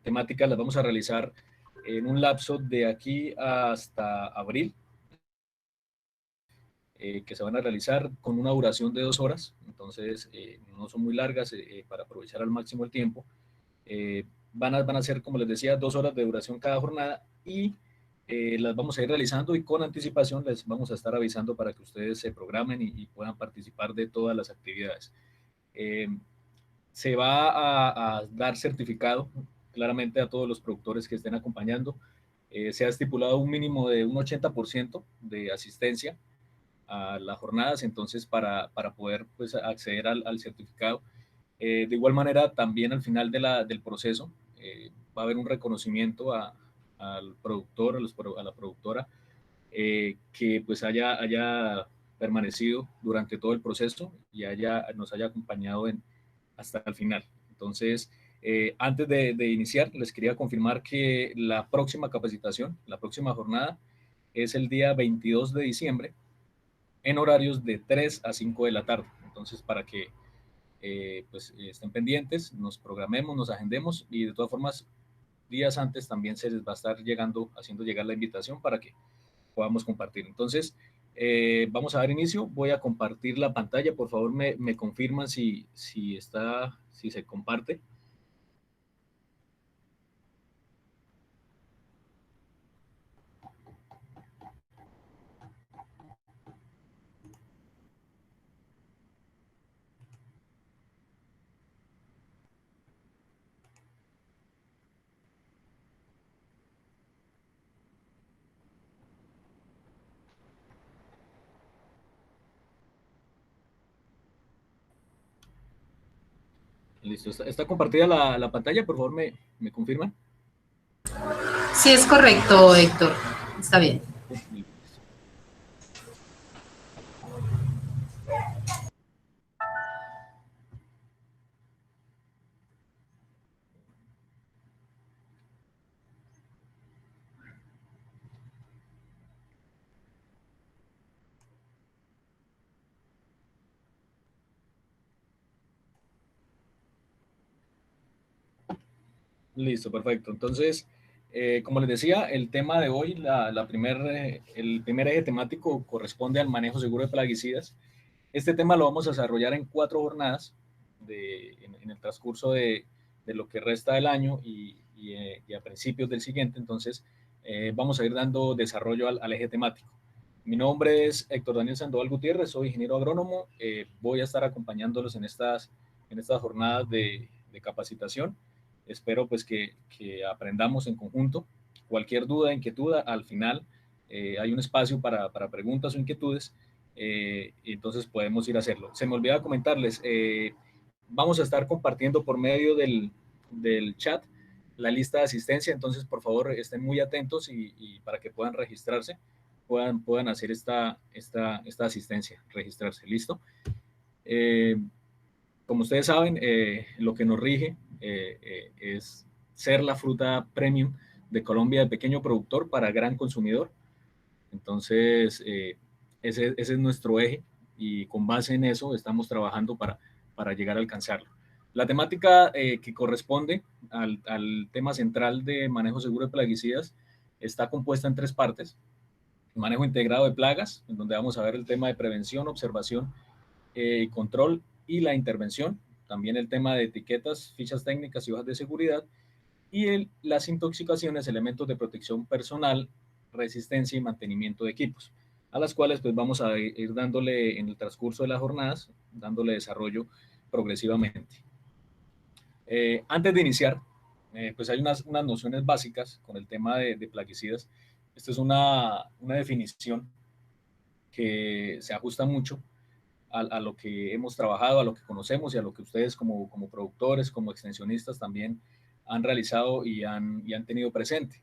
temáticas las vamos a realizar en un lapso de aquí hasta abril, que se van a realizar con una duración de 2 horas, entonces no son muy largas para aprovechar al máximo el tiempo. Van a ser, como les decía, 2 horas de duración cada jornada y las vamos a ir realizando y con anticipación les vamos a estar avisando para que ustedes se programen y puedan participar de todas las actividades. Eh, Se va a dar certificado claramente a todos los productores que estén acompañando. Se ha estipulado un mínimo de un 80% de asistencia a las jornadas, entonces para poder pues, acceder al certificado. De igual manera, también al final del proceso va a haber un reconocimiento al productor, a la productora, que pues haya permanecido durante todo el proceso y nos haya acompañado hasta el final. Entonces, antes de iniciar, les quería confirmar que la próxima capacitación, la próxima jornada, es el día 22 de diciembre en horarios de 3 a 5 de la tarde. Entonces, para que pues estén pendientes, nos programemos, nos agendemos y de todas formas, días antes también se les va a estar haciendo llegar la invitación para que podamos compartir. Entonces, vamos a dar inicio. Voy a compartir la pantalla. Por favor, me confirman si se comparte. Listo. ¿Está compartida la pantalla? Por favor, me confirman. Sí, es correcto, Héctor. Está bien. Listo, perfecto. Entonces, como les decía, el tema de hoy, el primer eje temático corresponde al manejo seguro de plaguicidas. Este tema lo vamos a desarrollar en 4 jornadas en el transcurso de lo que resta del año y a principios del siguiente. Entonces, vamos a ir dando desarrollo al eje temático. Mi nombre es Héctor Daniel Sandoval Gutiérrez, soy ingeniero agrónomo. Voy a estar acompañándolos en estas jornadas de capacitación. Espero pues que aprendamos en conjunto. Cualquier duda, inquietud, al final hay un espacio para preguntas o inquietudes, entonces podemos ir a hacerlo. Se me olvidaba comentarles, vamos a estar compartiendo por medio del chat la lista de asistencia, entonces por favor estén muy atentos y para que puedan registrarse, puedan hacer esta asistencia, registrarse, ¿listo? Como ustedes saben, lo que nos rige es ser la fruta premium de Colombia de pequeño productor para gran consumidor. Entonces, ese es nuestro eje y con base en eso estamos trabajando para llegar a alcanzarlo. La temática que corresponde al tema central de manejo seguro de plaguicidas está compuesta en 3 partes. Manejo integrado de plagas, en donde vamos a ver el tema de prevención, observación y control y la intervención. También el tema de etiquetas, fichas técnicas y hojas de seguridad. Y las intoxicaciones, elementos de protección personal, resistencia y mantenimiento de equipos, a las cuales pues vamos a ir dándole en el transcurso de las jornadas, dándole desarrollo progresivamente. Antes de iniciar, pues hay unas nociones básicas con el tema de plaguicidas. Esto es una definición que se ajusta mucho a lo que hemos trabajado, a lo que conocemos y a lo que ustedes como productores, como extensionistas también han realizado y han tenido presente.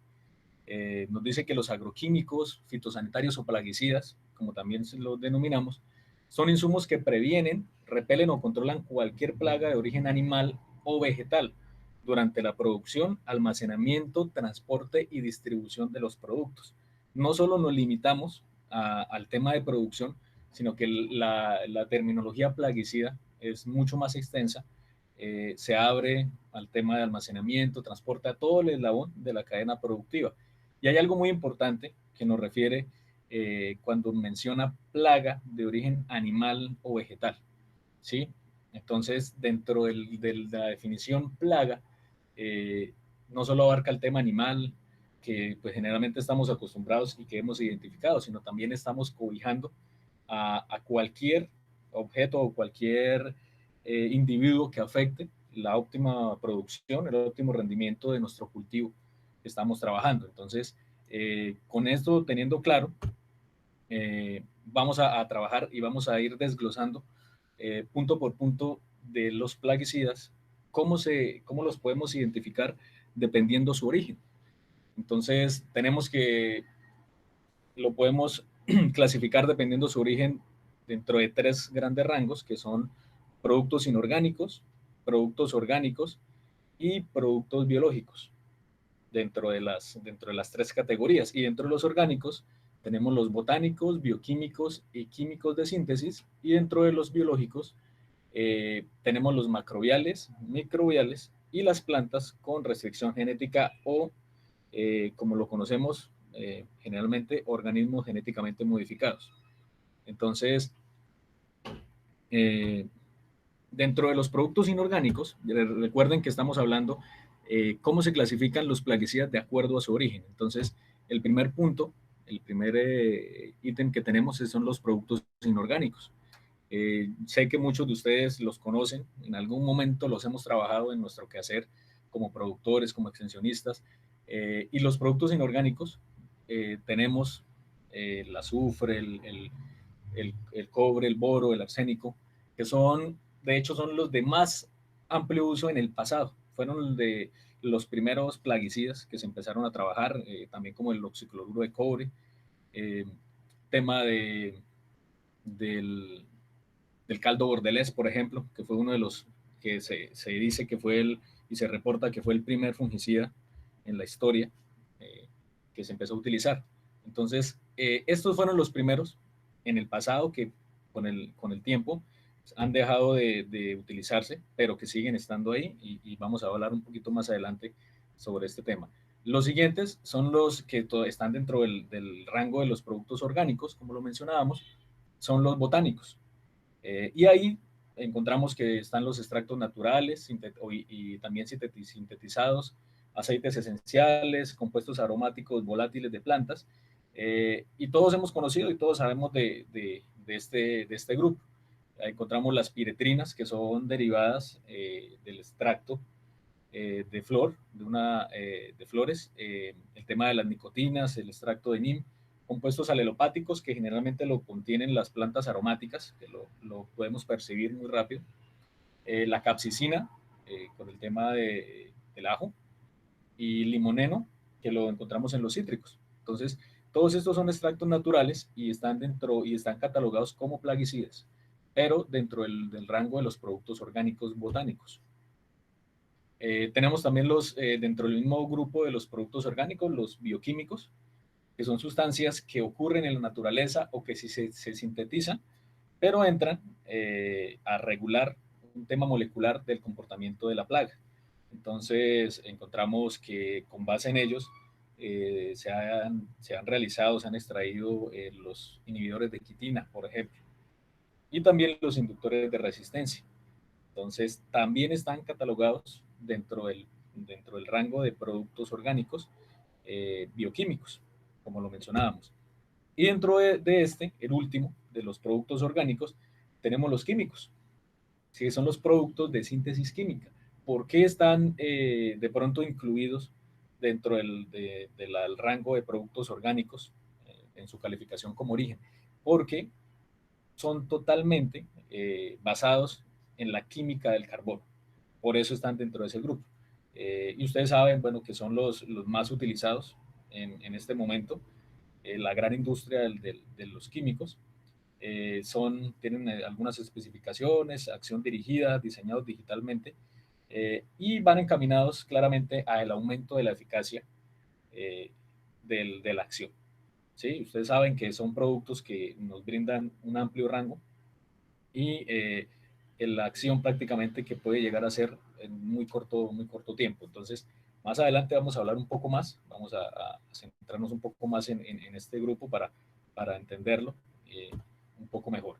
Nos dice que los agroquímicos, fitosanitarios o plaguicidas, como también los denominamos, son insumos que previenen, repelen o controlan cualquier plaga de origen animal o vegetal durante la producción, almacenamiento, transporte y distribución de los productos. No solo nos limitamos al tema de producción, sino que la terminología plaguicida es mucho más extensa, se abre al tema de almacenamiento, transporte, a todo el eslabón de la cadena productiva. Y hay algo muy importante que nos refiere cuando menciona plaga de origen animal o vegetal, ¿sí? Entonces, dentro de la definición plaga, eh, no solo abarca el tema animal, que pues generalmente estamos acostumbrados y que hemos identificado, sino también estamos cobijando a cualquier objeto o cualquier individuo que afecte la óptima producción, el óptimo rendimiento de nuestro cultivo que estamos trabajando. Entonces, con esto teniendo claro, vamos a trabajar y vamos a ir desglosando punto por punto de los plaguicidas, cómo los podemos identificar dependiendo su origen. Entonces, tenemos que lo podemos clasificar dependiendo su origen dentro de tres grandes rangos, que son productos inorgánicos, productos orgánicos y productos biológicos, dentro de las tres categorías. Y dentro de los orgánicos tenemos los botánicos, bioquímicos y químicos de síntesis, y dentro de los biológicos tenemos los macrobiales, microbiales y las plantas con restricción genética o, como lo conocemos generalmente, organismos genéticamente modificados. Entonces, eh, dentro de los productos inorgánicos, recuerden que estamos hablando cómo se clasifican los plaguicidas de acuerdo a su origen. Entonces, el primer punto, el primer ítem que tenemos son los productos inorgánicos. Sé que muchos de ustedes los conocen, en algún momento los hemos trabajado en nuestro quehacer como productores, como extensionistas, y los productos inorgánicos tenemos el azufre, el cobre, el boro, el arsénico, que son, de hecho, son los de más amplio uso en el pasado. Fueron de los primeros plaguicidas que se empezaron a trabajar, también como el oxicloruro de cobre, eh, tema del, del caldo bordelés, por ejemplo, que fue uno de los que se dice que fue y se reporta que fue el primer fungicida en la historia que se empezó a utilizar. Entonces, estos fueron los primeros en el pasado que con el tiempo han dejado de utilizarse, pero que siguen estando ahí y vamos a hablar un poquito más adelante sobre este tema. Los siguientes son los que están dentro del rango de los productos orgánicos, como lo mencionábamos, son los botánicos. Y ahí encontramos que están los extractos naturales y también sintetizados, aceites esenciales, compuestos aromáticos volátiles de plantas, y todos hemos conocido y todos sabemos de este grupo. Encontramos las piretrinas, que son derivadas del extracto de flor, de flores, el tema de las nicotinas, el extracto de NIM, compuestos alelopáticos que generalmente lo contienen las plantas aromáticas, que lo podemos percibir muy rápido, la capsicina, con el tema del ajo, y limoneno, que lo encontramos en los cítricos. Entonces, todos estos son extractos naturales y están catalogados como plaguicidas, pero dentro del rango de los productos orgánicos botánicos. Tenemos también dentro del mismo grupo de los productos orgánicos, los bioquímicos, que son sustancias que ocurren en la naturaleza o que sí se sintetizan, pero entran a regular un tema molecular del comportamiento de la plaga. Entonces, encontramos que con base en ellos se han realizado, se han extraído los inhibidores de quitina, por ejemplo, y también los inductores de resistencia. Entonces, también están catalogados dentro del rango de productos orgánicos bioquímicos, como lo mencionábamos. Y dentro de el último, de los productos orgánicos, tenemos los químicos, que son los productos de síntesis química. ¿Por qué están de pronto incluidos dentro del rango de productos orgánicos en su calificación como origen? Porque son totalmente basados en la química del carbono. Por eso están dentro de ese grupo. Y ustedes saben, bueno, que son los más utilizados en este momento. La gran industria de los químicos tienen algunas especificaciones, acción dirigida, diseñados digitalmente, y van encaminados claramente al aumento de la eficacia eh, de la acción. ¿Sí? Ustedes saben que son productos que nos brindan un amplio rango y la acción prácticamente que puede llegar a ser en muy corto tiempo. Entonces, más adelante vamos a hablar un poco más, vamos a centrarnos un poco más en este grupo para entenderlo un poco mejor.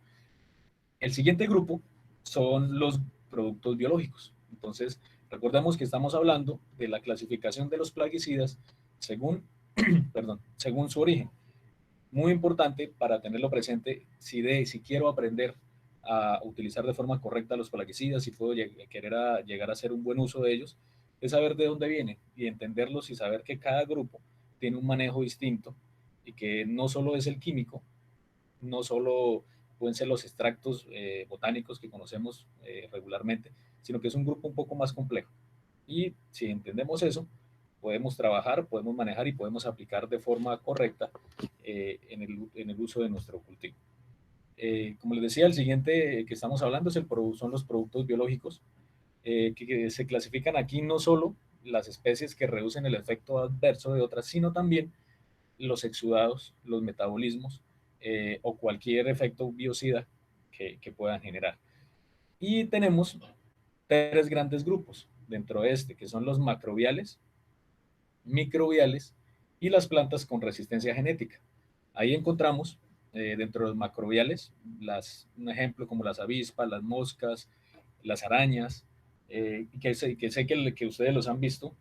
El siguiente grupo son los productos biológicos. Entonces, recordemos que estamos hablando de la clasificación de los plaguicidas según, perdón, según su origen. Muy importante para tenerlo presente si quiero aprender a utilizar de forma correcta los plaguicidas, si puedo llegar a hacer un buen uso de ellos, es saber de dónde vienen y entenderlos y saber que cada grupo tiene un manejo distinto y que no solo es el químico, no solo pueden ser los extractos botánicos que conocemos regularmente, sino que es un grupo un poco más complejo. Y si entendemos eso, podemos trabajar, podemos manejar y podemos aplicar de forma correcta en el uso de nuestro cultivo. Como les decía, el siguiente que estamos hablando son los productos biológicos, que se clasifican aquí no solo las especies que reducen el efecto adverso de otras, sino también los exudados, los metabolismos o cualquier efecto biocida que puedan generar. Y tenemos tres grandes grupos dentro de este, que son los macrobiales, microbiales y las plantas con resistencia genética. Ahí encontramos dentro de los macrobiales un ejemplo como las avispas, las moscas, las arañas, que sé que ustedes los han visto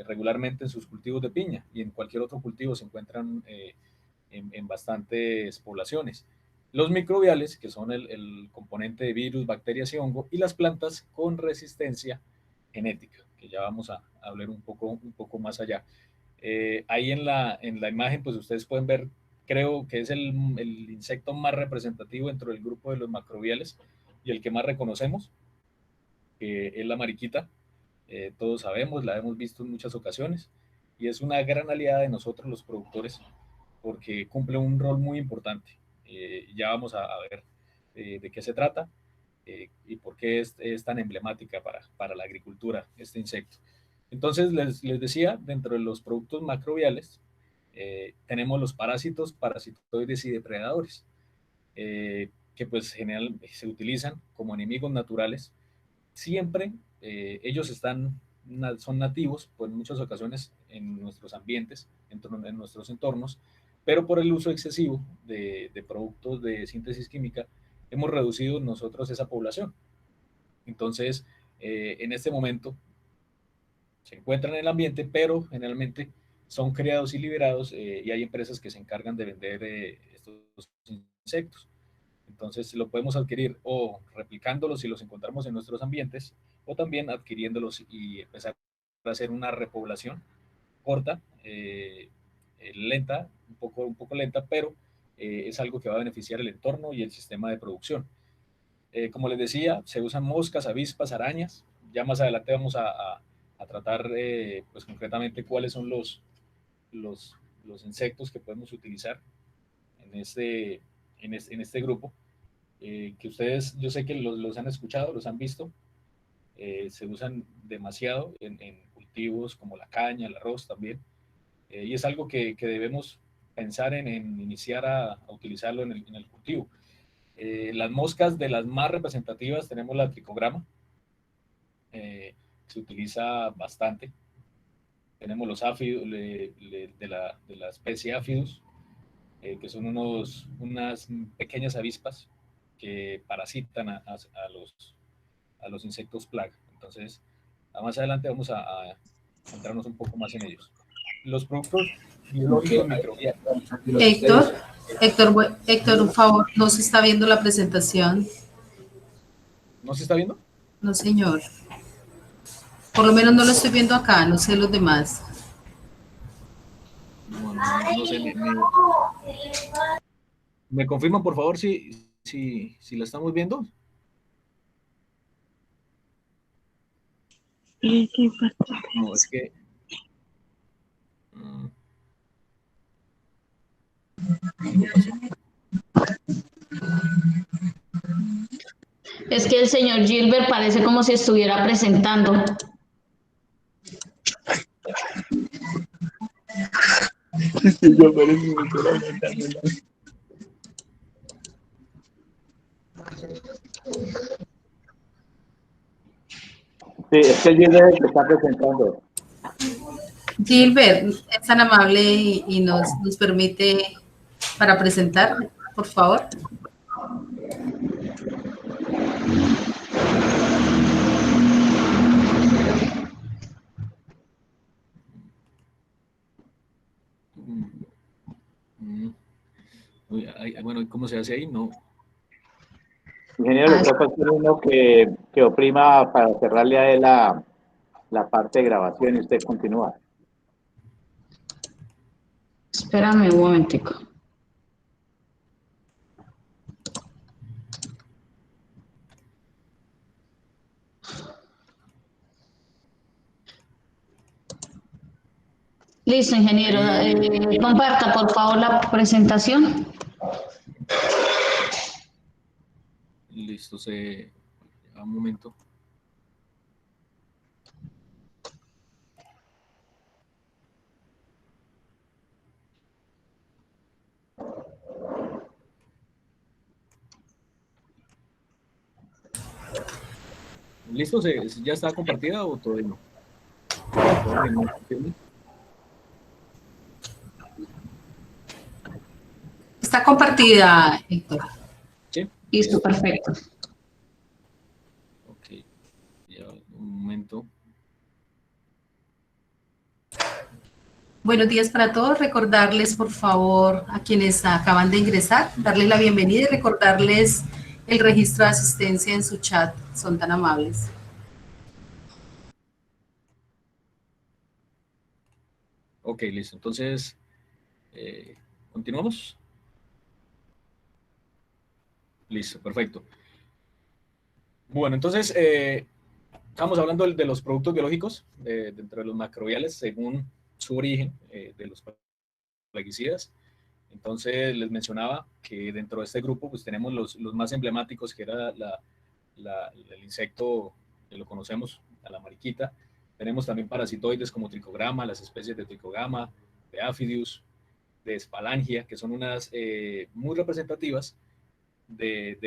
regularmente en sus cultivos de piña y en cualquier otro cultivo se encuentran en bastantes poblaciones. Los microbiales, que son el componente de virus, bacterias y hongo, y las plantas con resistencia genética, que ya vamos a hablar un poco más allá. Ahí en la imagen, pues ustedes pueden ver, creo que es el insecto más representativo dentro del grupo de los macrobiales y el que más reconocemos, que es la mariquita. Todos sabemos, la hemos visto en muchas ocasiones y es una gran aliada de nosotros los productores porque cumple un rol muy importante. Ya vamos a ver de qué se trata y por qué es tan emblemática para la agricultura este insecto. Entonces, les decía, dentro de los productos macrobiales tenemos los parásitos, parasitoides y depredadores, que pues general se utilizan como enemigos naturales. Siempre ellos son nativos, pues en muchas ocasiones en nuestros ambientes, en nuestros entornos, pero por el uso excesivo de productos de síntesis química, hemos reducido nosotros esa población. Entonces, en este momento se encuentran en el ambiente, pero generalmente son creados y liberados y hay empresas que se encargan de vender estos insectos. Entonces lo podemos adquirir o replicándolos si los encontramos en nuestros ambientes o también adquiriéndolos y empezar a hacer una repoblación corta, lenta, un poco lenta, pero es algo que va a beneficiar el entorno y el sistema de producción. Como les decía, se usan moscas, avispas, arañas. Ya más adelante vamos a tratar pues concretamente cuáles son los insectos que podemos utilizar en este grupo. Que ustedes, yo sé que los han escuchado, los han visto, se usan demasiado en cultivos como la caña, el arroz también, y es algo que debemos pensar en iniciar a utilizarlo en el cultivo. Las moscas de las más representativas tenemos la tricograma, se utiliza bastante. Tenemos los áfidos de la especie áfidos, que son unas pequeñas avispas que parasitan a los insectos plaga. Entonces, más adelante vamos a centrarnos un poco más en ellos. Los productos biológicos microbianos. Héctor, un favor, no se está viendo la presentación. ¿No se está viendo? No, señor. Por lo menos no lo estoy viendo acá, no sé los demás. No sé, ¿me confirman por favor si la estamos viendo? No, es que... Es que el señor Gilbert parece como si estuviera presentando. Yo parece que me estoy lamentando. Sí, es que el Gilbert se está presentando. Gilbert, es tan amable y nos permite para presentar, por favor. Bueno, ¿cómo se hace ahí? No. Ingeniero, le toca hacer uno que oprima para cerrarle a él la parte de grabación y usted continúa. Espérame un momentico. Listo, ingeniero. Comparta, por favor, la presentación. Listo, un momento. ¿Listo? ¿Ya está compartida o todavía no? ¿Todavía no? Está compartida, Héctor. Sí. Listo, perfecto. Ok, ya un momento. Buenos días para todos. Recordarles, por favor, a quienes acaban de ingresar, darles la bienvenida y recordarles el registro de asistencia en su chat. Son tan amables. Ok, listo. Entonces, ¿continuamos? Listo, perfecto. Bueno, entonces, estamos hablando de los productos biológicos dentro de los macrobiales según su origen de los plaguicidas. Entonces, les mencionaba que dentro de este grupo pues tenemos los más emblemáticos, que era el insecto que lo conocemos, a la mariquita. Tenemos también parasitoides como tricograma, las especies de tricogama, de Aphidius, de Spalangia, que son unas muy representativas de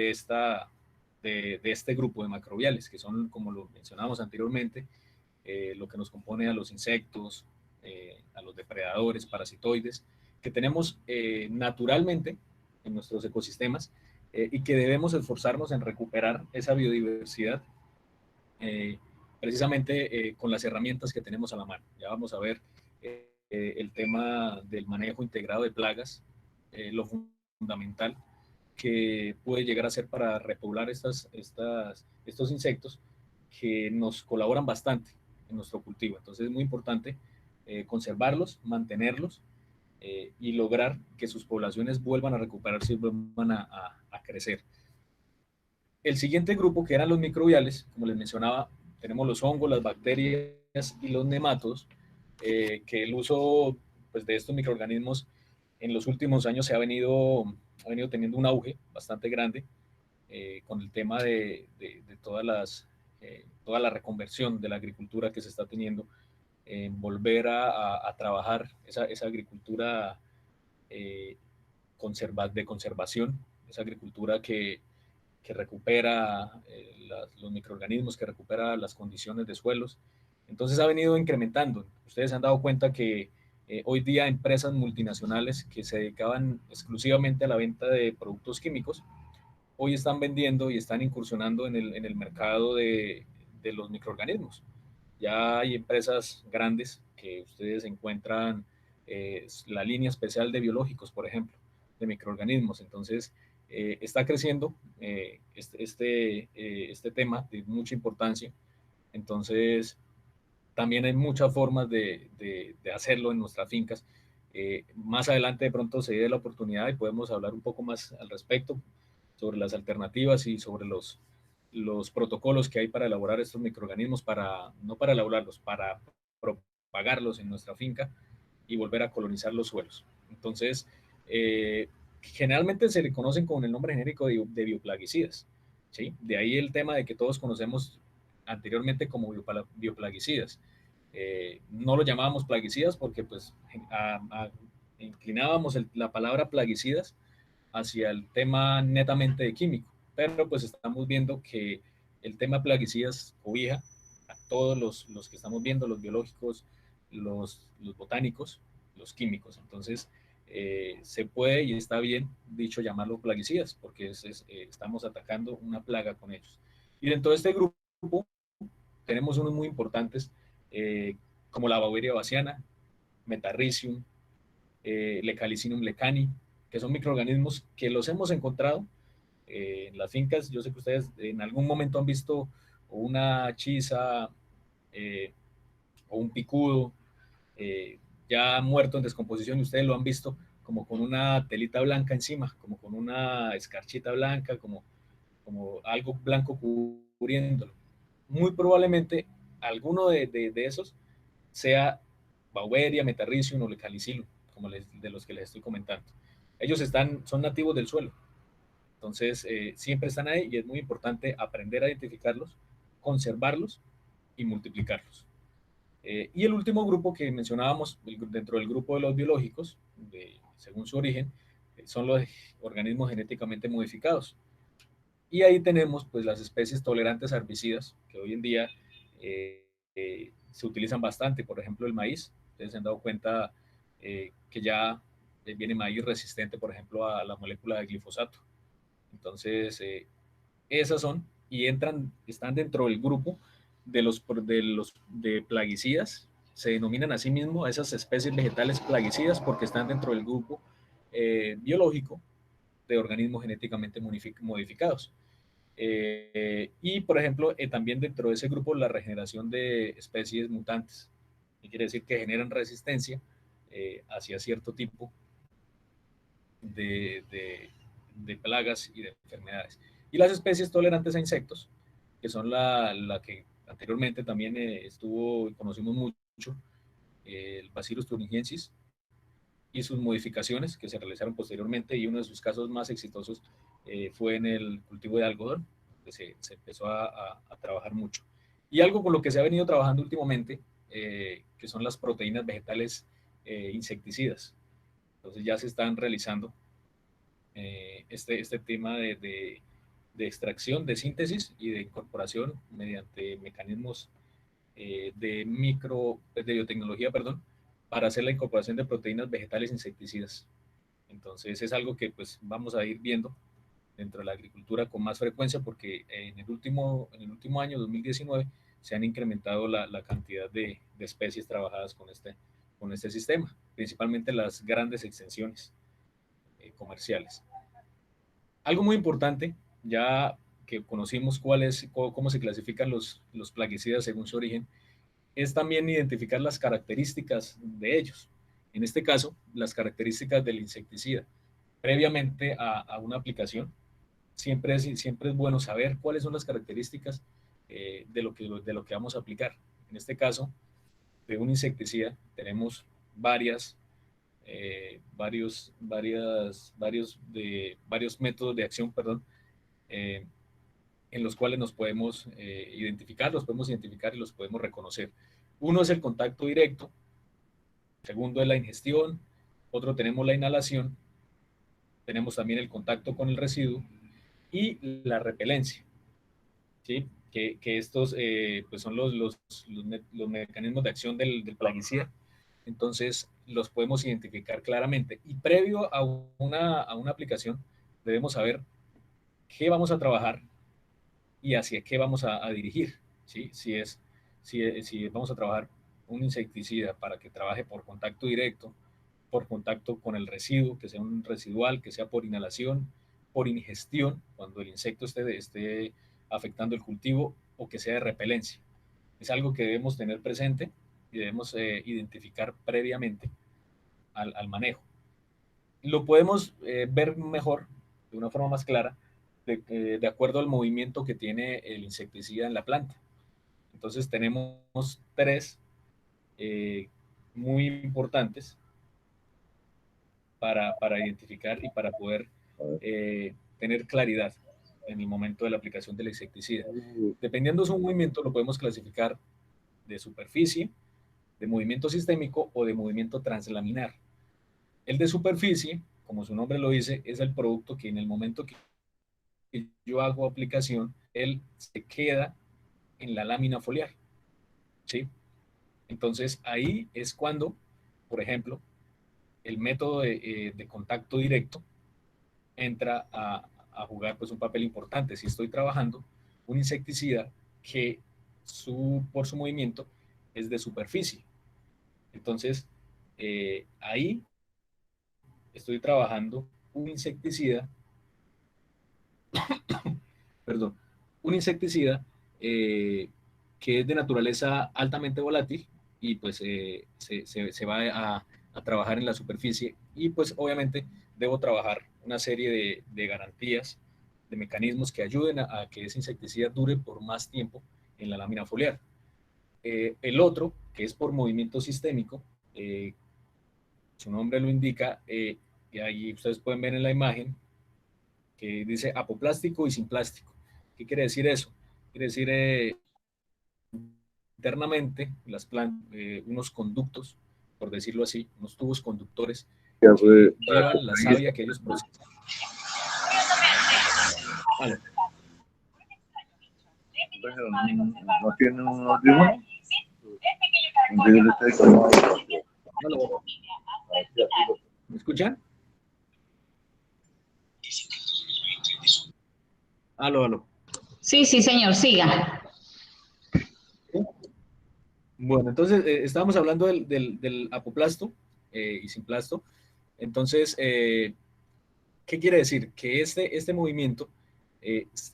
este grupo de macrobiales, que son, como lo mencionamos anteriormente, lo que nos compone a los insectos, a los depredadores, parasitoides, que tenemos naturalmente en nuestros ecosistemas y que debemos esforzarnos en recuperar esa biodiversidad precisamente con las herramientas que tenemos a la mano. Ya vamos a ver el tema del manejo integrado de plagas, lo fundamental que puede llegar a ser para repoblar estos insectos que nos colaboran bastante en nuestro cultivo. Entonces es muy importante conservarlos, mantenerlos y lograr que sus poblaciones vuelvan a recuperarse y vuelvan a crecer. El siguiente grupo, que eran los microbiales, como les mencionaba, tenemos los hongos, las bacterias y los nematodos, que el uso pues, de estos microorganismos en los últimos años ha venido teniendo un auge bastante grande con el tema de toda la reconversión de la agricultura que se está teniendo, volver a trabajar esa agricultura de conservación, esa agricultura que recupera los microorganismos, que recupera las condiciones de suelos. Entonces ha venido incrementando. Ustedes se han dado cuenta que hoy día empresas multinacionales que se dedicaban exclusivamente a la venta de productos químicos, hoy están vendiendo y están incursionando en el mercado de los microorganismos. Ya hay empresas grandes que ustedes encuentran la línea especial de biológicos, por ejemplo, de microorganismos. Entonces, está creciendo este tema de mucha importancia. Entonces, también hay muchas formas de hacerlo en nuestras fincas. Más adelante de pronto se dé la oportunidad y podemos hablar un poco más al respecto sobre las alternativas y sobre los protocolos que hay para elaborar estos microorganismos, no para elaborarlos, para propagarlos en nuestra finca y volver a colonizar los suelos. Entonces, generalmente se le conocen con el nombre genérico de bioplaguicidas, ¿sí? De ahí el tema de que todos conocemos anteriormente como bioplaguicidas. No lo llamábamos plaguicidas porque pues inclinábamos la palabra plaguicidas hacia el tema netamente de químico, pero pues estamos viendo que el tema plaguicidas cobija todos los que estamos viendo, los biológicos, los botánicos, los químicos. Entonces, se puede y está bien dicho llamarlo plaguicidas, porque estamos atacando una plaga con ellos. Y dentro de este grupo tenemos unos muy importantes, como la Beauveria bassiana, Metarrhizium, Lecalicinum lecani, que son microorganismos que los hemos encontrado en las fincas. Yo sé que ustedes en algún momento han visto una chisa o un picudo ya muerto en descomposición, y ustedes lo han visto como con una telita blanca encima, como con una escarchita blanca, como algo blanco cubriéndolo. Muy probablemente alguno de esos sea Beauveria, Metarrhizium o Lecalicilum, como de los que les estoy comentando. Ellos son nativos del suelo, entonces siempre están ahí y es muy importante aprender a identificarlos, conservarlos y multiplicarlos. Y el último grupo que mencionábamos dentro del grupo de los biológicos, según su origen, son los organismos genéticamente modificados. Y ahí tenemos pues las especies tolerantes a herbicidas, que hoy en día se utilizan bastante. Por ejemplo, el maíz. Ustedes se han dado cuenta que ya viene maíz resistente, por ejemplo, a la molécula de glifosato. Entonces, esas son y están dentro del grupo de plaguicidas. Se denominan a sí mismo a esas especies vegetales plaguicidas porque están dentro del grupo biológico de organismos genéticamente modificados. Y, por ejemplo, también dentro de ese grupo la regeneración de especies mutantes, que quiere decir que generan resistencia hacia cierto tipo de, de, de plagas y de enfermedades. Y las especies tolerantes a insectos, que son la que anteriormente también conocimos mucho, el Bacillus thuringiensis y sus modificaciones que se realizaron posteriormente, y uno de sus casos más exitosos fue en el cultivo de algodón, que se empezó a trabajar mucho. Y algo con lo que se ha venido trabajando últimamente, que son las proteínas vegetales insecticidas. Entonces ya se están realizando este tema de extracción, de síntesis y de incorporación mediante mecanismos de biotecnología, perdón, para hacer la incorporación de proteínas vegetales insecticidas. Entonces es algo que pues vamos a ir viendo dentro de la agricultura con más frecuencia, porque en el último año, 2019, se han incrementado la cantidad de especies trabajadas con este sistema, principalmente las grandes extensiones comerciales. Algo muy importante, ya que conocimos cómo se clasifican los plaguicidas según su origen, es también identificar las características de ellos. En este caso, las características del insecticida. Previamente a una aplicación, siempre es bueno saber cuáles son las características de lo que vamos a aplicar. En este caso, de un insecticida, tenemos varios métodos de acción, perdón, en los cuales nos podemos identificar y los podemos reconocer. Uno es el contacto directo, segundo es la ingestión, otro tenemos la inhalación, tenemos también el contacto con el residuo y la repelencia, ¿sí? Que estos pues son los mecanismos de acción del plaguicida. Entonces los podemos identificar claramente, y previo a una aplicación debemos saber qué vamos a trabajar y hacia qué vamos a dirigir, ¿sí? Si vamos a trabajar un insecticida para que trabaje por contacto directo, por contacto con el residuo, que sea un residual, que sea por inhalación, por ingestión, cuando el insecto esté afectando el cultivo, o que sea de repelencia. Es algo que debemos tener presente y debemos identificar previamente al manejo. Lo podemos ver mejor, de una forma más clara, de acuerdo al movimiento que tiene el insecticida en la planta. Entonces tenemos tres muy importantes para identificar y para poder tener claridad en el momento de la aplicación del insecticida. Dependiendo de su movimiento, lo podemos clasificar de superficie, de movimiento sistémico o de movimiento translaminar. El de superficie, como su nombre lo dice, es el producto que en el momento que yo hago aplicación, él se queda en la lámina foliar. ¿sí? Entonces, ahí es cuando, por ejemplo, el método de contacto directo entra a jugar pues un papel importante. Si estoy trabajando un insecticida que por su movimiento es de superficie. Entonces, ahí estoy trabajando un insecticida, perdón, un insecticida que es de naturaleza altamente volátil y pues se va a trabajar en la superficie y pues obviamente debo trabajar una serie de garantías, de mecanismos que ayuden a que ese insecticida dure por más tiempo en la lámina foliar. El otro, que es por movimiento sistémico, su nombre lo indica, y ahí ustedes pueden ver en la imagen que dice apoplástico y sin plástico. ¿Qué quiere decir eso? Quiere decir internamente unos conductos, por decirlo así, unos tubos conductores que llevan la savia que ellos procesan. Vale. ¿No tienen un audífono? ¿Me escuchan? Aló, aló. Sí, sí, señor, siga. Bueno, entonces estábamos hablando del apoplasto y sin plasto. Entonces, ¿qué quiere decir? Que este movimiento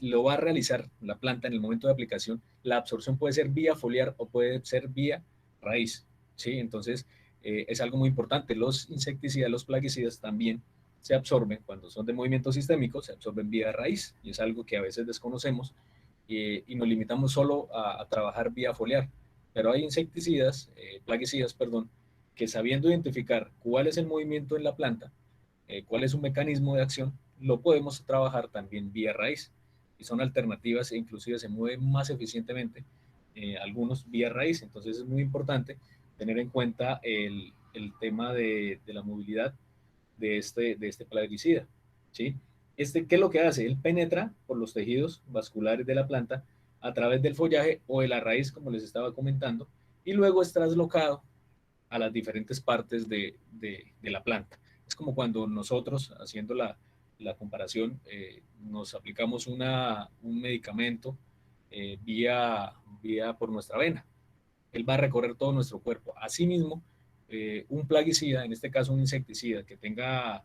lo va a realizar la planta en el momento de aplicación. La absorción puede ser vía foliar o puede ser vía raíz, ¿sí? Entonces, es algo muy importante. Los insecticidas, los plaguicidas también se absorben, cuando son de movimiento sistémico, se absorben vía raíz, y es algo que a veces desconocemos y nos limitamos solo a trabajar vía foliar. Pero hay insecticidas, plaguicidas, perdón, que sabiendo identificar cuál es el movimiento en la planta, cuál es un mecanismo de acción, lo podemos trabajar también vía raíz. Y son alternativas e inclusive se mueven más eficientemente algunos vía raíz. Entonces es muy importante tener en cuenta el tema de la movilidad de este plaguicida, ¿sí? ¿Qué es lo que hace? Él penetra por los tejidos vasculares de la planta a través del follaje o de la raíz, como les estaba comentando, y luego es traslocado a las diferentes partes de la planta. Es como cuando nosotros, haciendo la comparación, nos aplicamos un medicamento vía por nuestra vena. Él va a recorrer todo nuestro cuerpo. Asimismo, un plaguicida, en este caso un insecticida, que tenga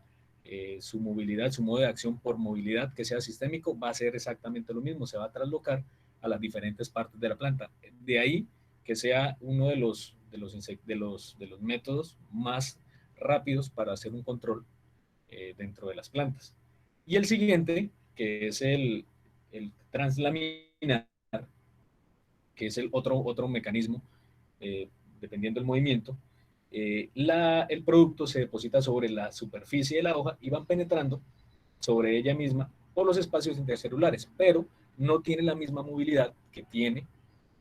su movilidad, su modo de acción por movilidad, que sea sistémico, va a ser exactamente lo mismo, se va a traslocar a las diferentes partes de la planta. De ahí que sea uno de los métodos más rápidos para hacer un control dentro de las plantas. Y el siguiente, que es el translaminar, que es el otro mecanismo, dependiendo del movimiento, el producto se deposita sobre la superficie de la hoja y van penetrando sobre ella misma por los espacios intercelulares, pero no tiene la misma movilidad que tiene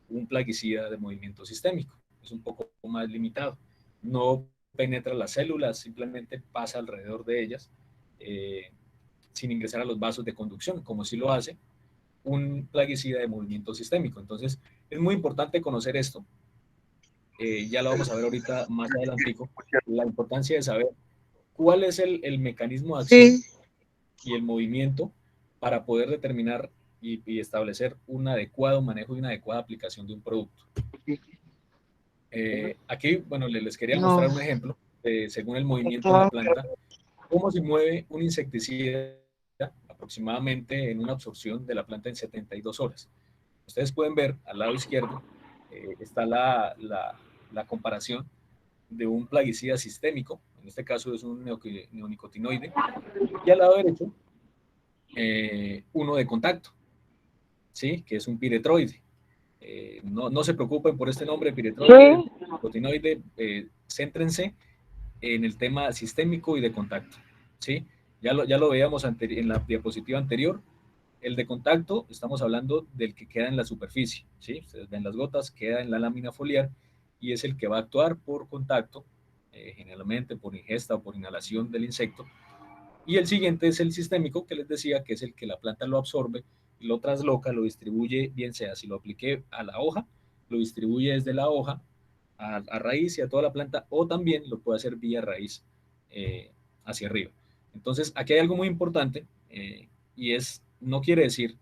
un plaguicida de movimiento sistémico. Es un poco más limitado. No penetra las células, simplemente pasa alrededor de ellas sin ingresar a los vasos de conducción, como si lo hace un plaguicida de movimiento sistémico. Entonces, es muy importante conocer esto. Ya lo vamos a ver ahorita más adelantico, la importancia de saber cuál es el mecanismo de acción y el movimiento para poder determinar y establecer un adecuado manejo y una adecuada aplicación de un producto. Aquí, bueno, les quería mostrar un ejemplo según el movimiento en la planta, cómo se mueve un insecticida aproximadamente en una absorción de la planta en 72 horas. Ustedes pueden ver al lado izquierdo está la comparación de un plaguicida sistémico, en este caso es un neonicotinoide, y al lado derecho uno de contacto, ¿sí? Que es un piretroide. No se preocupen por este nombre, piretroide, neonicotinoide, céntrense en el tema sistémico y de contacto, ¿sí? Ya lo veíamos en la diapositiva anterior. El de contacto, estamos hablando del que queda en la superficie, ¿sí? Ustedes ven las gotas, queda en la lámina foliar y es el que va a actuar por contacto, generalmente por ingesta o por inhalación del insecto. Y el siguiente es el sistémico, que les decía que es el que la planta lo absorbe, lo trasloca, lo distribuye, bien sea si lo apliqué a la hoja lo distribuye desde la hoja a raíz y a toda la planta, o también lo puede hacer vía raíz hacia arriba. Entonces, aquí hay algo muy importante y es, no quiere decir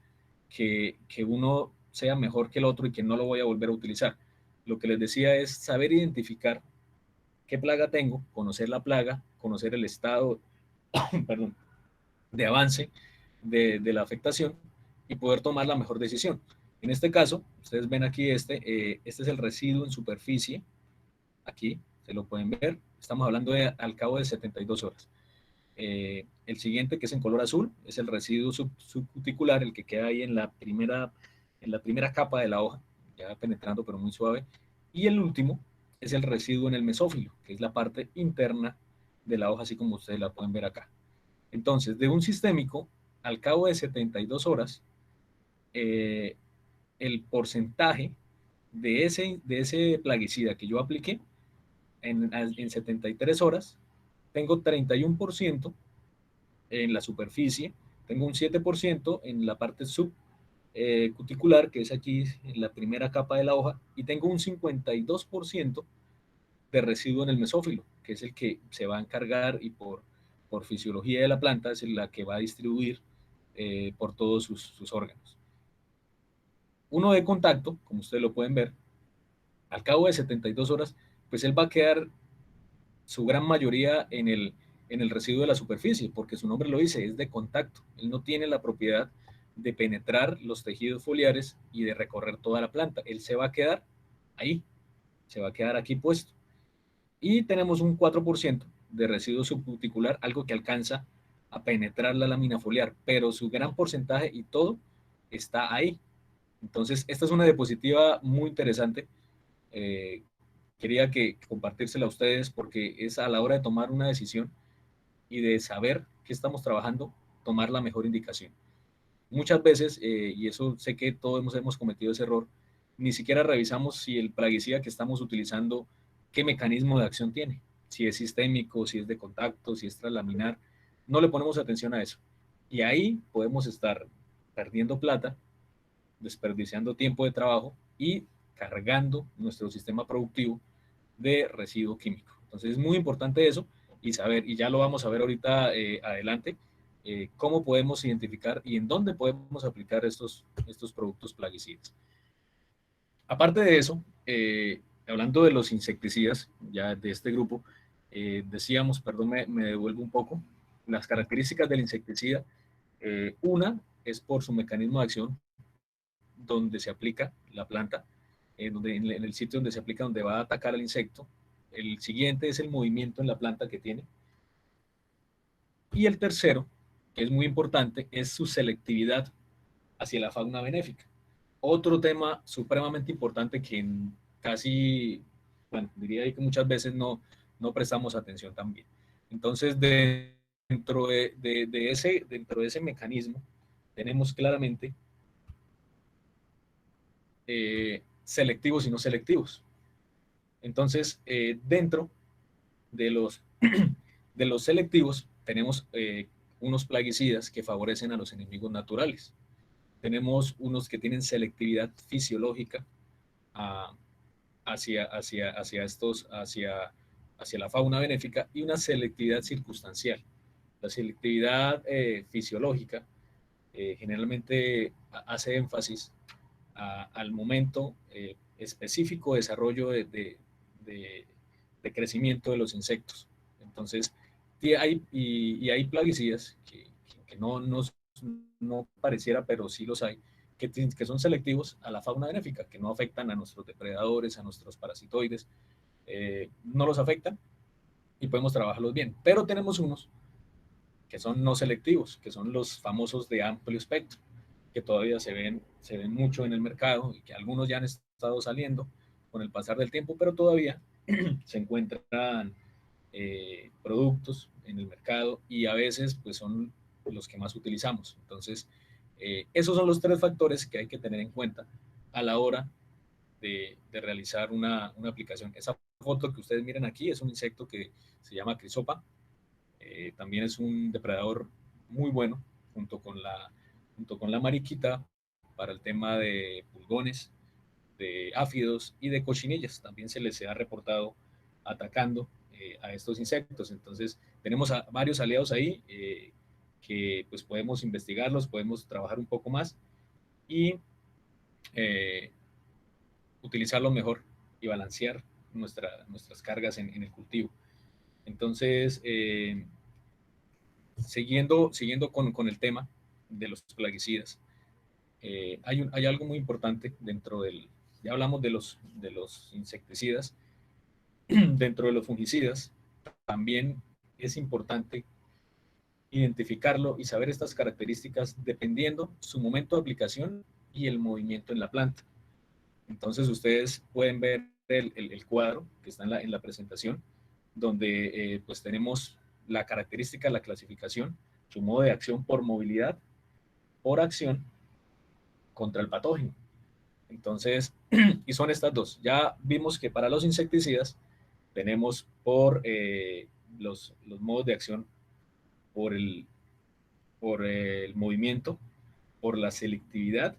que uno sea mejor que el otro y que no lo voy a volver a utilizar. Lo que les decía es saber identificar qué plaga tengo, conocer la plaga, conocer el estado perdón, de avance de la afectación y poder tomar la mejor decisión. En este caso, ustedes ven aquí este es el residuo en superficie, aquí se lo pueden ver, estamos hablando de al cabo de 72 horas. El siguiente, que es en color azul, es el residuo subcuticular, el que queda ahí en la primera capa de la hoja, ya penetrando pero muy suave. Y el último es el residuo en el mesófilo, que es la parte interna de la hoja, así como ustedes la pueden ver acá. Entonces, de un sistémico, al cabo de 72 horas, el porcentaje de ese plaguicida que yo apliqué en 73 horas, tengo 31% en la superficie, tengo un 7% en la parte subcuticular, que es aquí en la primera capa de la hoja, y tengo un 52% de residuo en el mesófilo, que es el que se va a encargar y por fisiología de la planta es la que va a distribuir por todos sus órganos. Uno de contacto, como ustedes lo pueden ver, al cabo de 72 horas, pues él va a quedar su gran mayoría en el residuo de la superficie, porque su nombre lo dice, es de contacto. Él no tiene la propiedad de penetrar los tejidos foliares y de recorrer toda la planta. Él se va a quedar ahí, se va a quedar aquí puesto. Y tenemos un 4% de residuo subcuticular, algo que alcanza a penetrar la lámina foliar, pero su gran porcentaje y todo está ahí. Entonces, esta es una diapositiva muy interesante. Quería compartírsela a ustedes porque es a la hora de tomar una decisión y de saber qué estamos trabajando, tomar la mejor indicación. Muchas veces, y eso sé que todos hemos cometido ese error, ni siquiera revisamos si el plaguicida que estamos utilizando, qué mecanismo de acción tiene, si es sistémico, si es de contacto, si es translaminar, no le ponemos atención a eso. Y ahí podemos estar perdiendo plata, desperdiciando tiempo de trabajo y cargando nuestro sistema productivo de residuo químico. Entonces es muy importante eso y saber, y ya lo vamos a ver ahorita adelante, cómo podemos identificar y en dónde podemos aplicar estos productos plaguicidas. Aparte de eso, hablando de los insecticidas, ya de este grupo, decíamos, perdón, me devuelvo un poco, las características del insecticida, una es por su mecanismo de acción, donde se aplica la planta, en el sitio donde se aplica, donde va a atacar al insecto. El siguiente es el movimiento en la planta que tiene. Y el tercero, que es muy importante, es su selectividad hacia la fauna benéfica. Otro tema supremamente importante que casi, bueno, diría que muchas veces no prestamos atención también. Entonces, dentro de ese mecanismo, tenemos claramente selectivos y no selectivos. Entonces, dentro de los selectivos, tenemos unos plaguicidas que favorecen a los enemigos naturales. Tenemos unos que tienen selectividad fisiológica hacia la fauna benéfica y una selectividad circunstancial. La selectividad fisiológica generalmente hace énfasis al momento específico de desarrollo de crecimiento de los insectos. Entonces, hay plaguicidas que no pareciera, pero sí los hay, que son selectivos a la fauna benéfica, que no afectan a nuestros depredadores, a nuestros parasitoides, no los afectan y podemos trabajarlos bien. Pero tenemos unos que son no selectivos, que son los famosos de amplio espectro, que todavía se ven mucho en el mercado y que algunos ya han estado saliendo con el pasar del tiempo, pero todavía se encuentran productos en el mercado y a veces pues son los que más utilizamos. Entonces, esos son los tres factores que hay que tener en cuenta a la hora de realizar una aplicación. Esa foto que ustedes miran aquí es un insecto que se llama crisopa. También es un depredador muy bueno junto con la mariquita para el tema de pulgones áfidos y de cochinillas. También se les ha reportado atacando a estos insectos. Entonces, tenemos varios aliados ahí que pues podemos investigarlos, podemos trabajar un poco más y utilizarlo mejor y balancear nuestras cargas en el cultivo. Entonces, siguiendo con el tema de los plaguicidas, hay algo muy importante dentro del, ya hablamos de los insecticidas, dentro de los fungicidas, también es importante identificarlo y saber estas características dependiendo su momento de aplicación y el movimiento en la planta. Entonces ustedes pueden ver el cuadro que está en la presentación, donde pues tenemos la característica, la clasificación, su modo de acción por movilidad, por acción contra el patógeno. Entonces, y son estas dos. Ya vimos que para los insecticidas tenemos por los modos de acción, por el movimiento, por la selectividad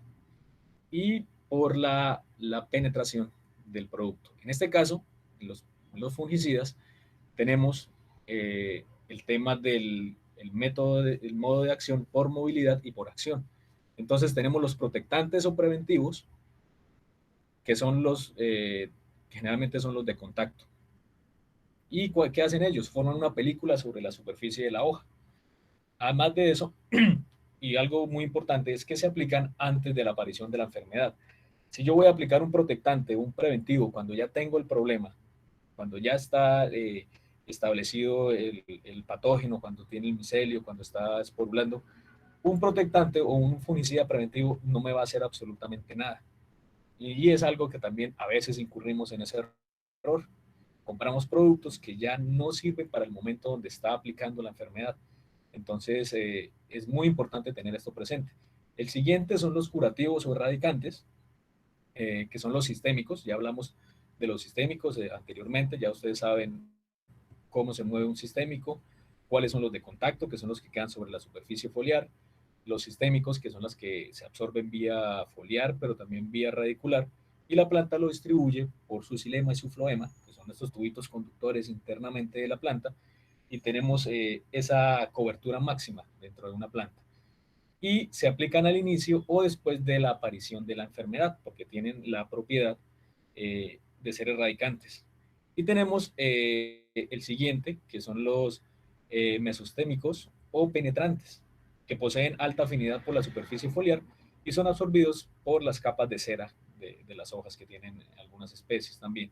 y por la penetración del producto. En este caso, en los fungicidas, tenemos el tema del el modo de acción por movilidad y por acción. Entonces tenemos los protectantes o preventivos, que son generalmente son los de contacto. ¿Y qué hacen ellos? Forman una película sobre la superficie de la hoja. Además de eso, y algo muy importante, es que se aplican antes de la aparición de la enfermedad. Si yo voy a aplicar un protectante, un preventivo, cuando ya tengo el problema, cuando ya está establecido el patógeno, cuando tiene el micelio, cuando está esporulando, un protectante o un fungicida preventivo no me va a hacer absolutamente nada. Y es algo que también a veces incurrimos en ese error. Compramos productos que ya no sirven para el momento donde está aplicando la enfermedad. Entonces, es muy importante tener esto presente. El siguiente son los curativos o erradicantes, que son los sistémicos. Ya hablamos de los sistémicos anteriormente, ya ustedes saben cómo se mueve un sistémico, cuáles son los de contacto, que son los que quedan sobre la superficie foliar, los sistémicos, que son las que se absorben vía foliar, pero también vía radicular, y la planta lo distribuye por su xilema y su floema, que son estos tubitos conductores internamente de la planta, y tenemos esa cobertura máxima dentro de una planta. Y se aplican al inicio o después de la aparición de la enfermedad, porque tienen la propiedad de ser erradicantes. Y tenemos el siguiente, que son los mesostémicos o penetrantes, que poseen alta afinidad por la superficie foliar y son absorbidos por las capas de cera de las hojas que tienen algunas especies también.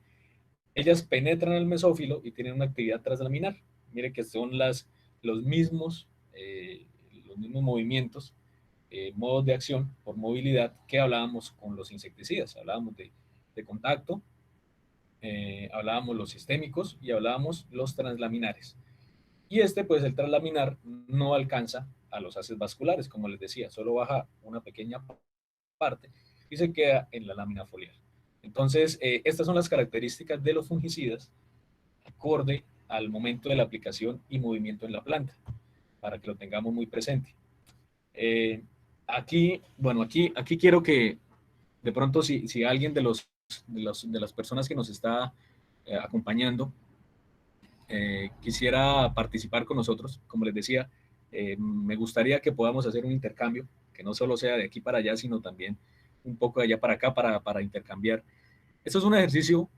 Ellas penetran el mesófilo y tienen una actividad translaminar. Mire que son los mismos movimientos, modos de acción por movilidad que hablábamos con los insecticidas. Hablábamos de contacto, hablábamos los sistémicos y hablábamos los translaminares. Y pues el translaminar no alcanza a los haces vasculares, como les decía, solo baja una pequeña parte y se queda en la lámina foliar. Entonces, estas son las características de los fungicidas acorde al momento de la aplicación y movimiento en la planta, para que lo tengamos muy presente. Aquí quiero que de pronto si alguien de las personas que nos está acompañando quisiera participar con nosotros, como les decía, me gustaría que podamos hacer un intercambio, que no solo sea de aquí para allá, sino también un poco de allá para acá para intercambiar. Esto es un ejercicio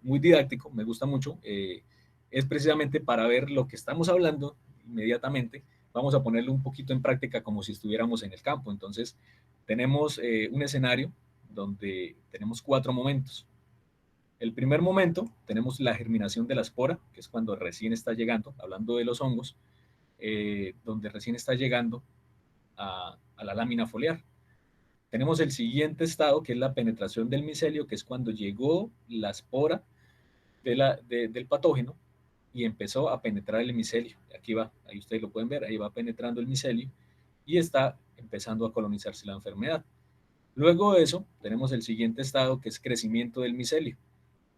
muy didáctico, me gusta mucho, es precisamente para ver lo que estamos hablando inmediatamente. Vamos a ponerlo un poquito en práctica como si estuviéramos en el campo. Entonces, tenemos un escenario donde tenemos 4 momentos. El primer momento, tenemos la germinación de la espora, que es cuando recién está llegando, hablando de los hongos, donde recién está llegando a la lámina foliar. Tenemos el siguiente estado, que es la penetración del micelio, que es cuando llegó la espora del patógeno y empezó a penetrar el micelio. Aquí va, ahí ustedes lo pueden ver, ahí va penetrando el micelio y está empezando a colonizarse la enfermedad. Luego de eso, tenemos el siguiente estado, que es crecimiento del micelio.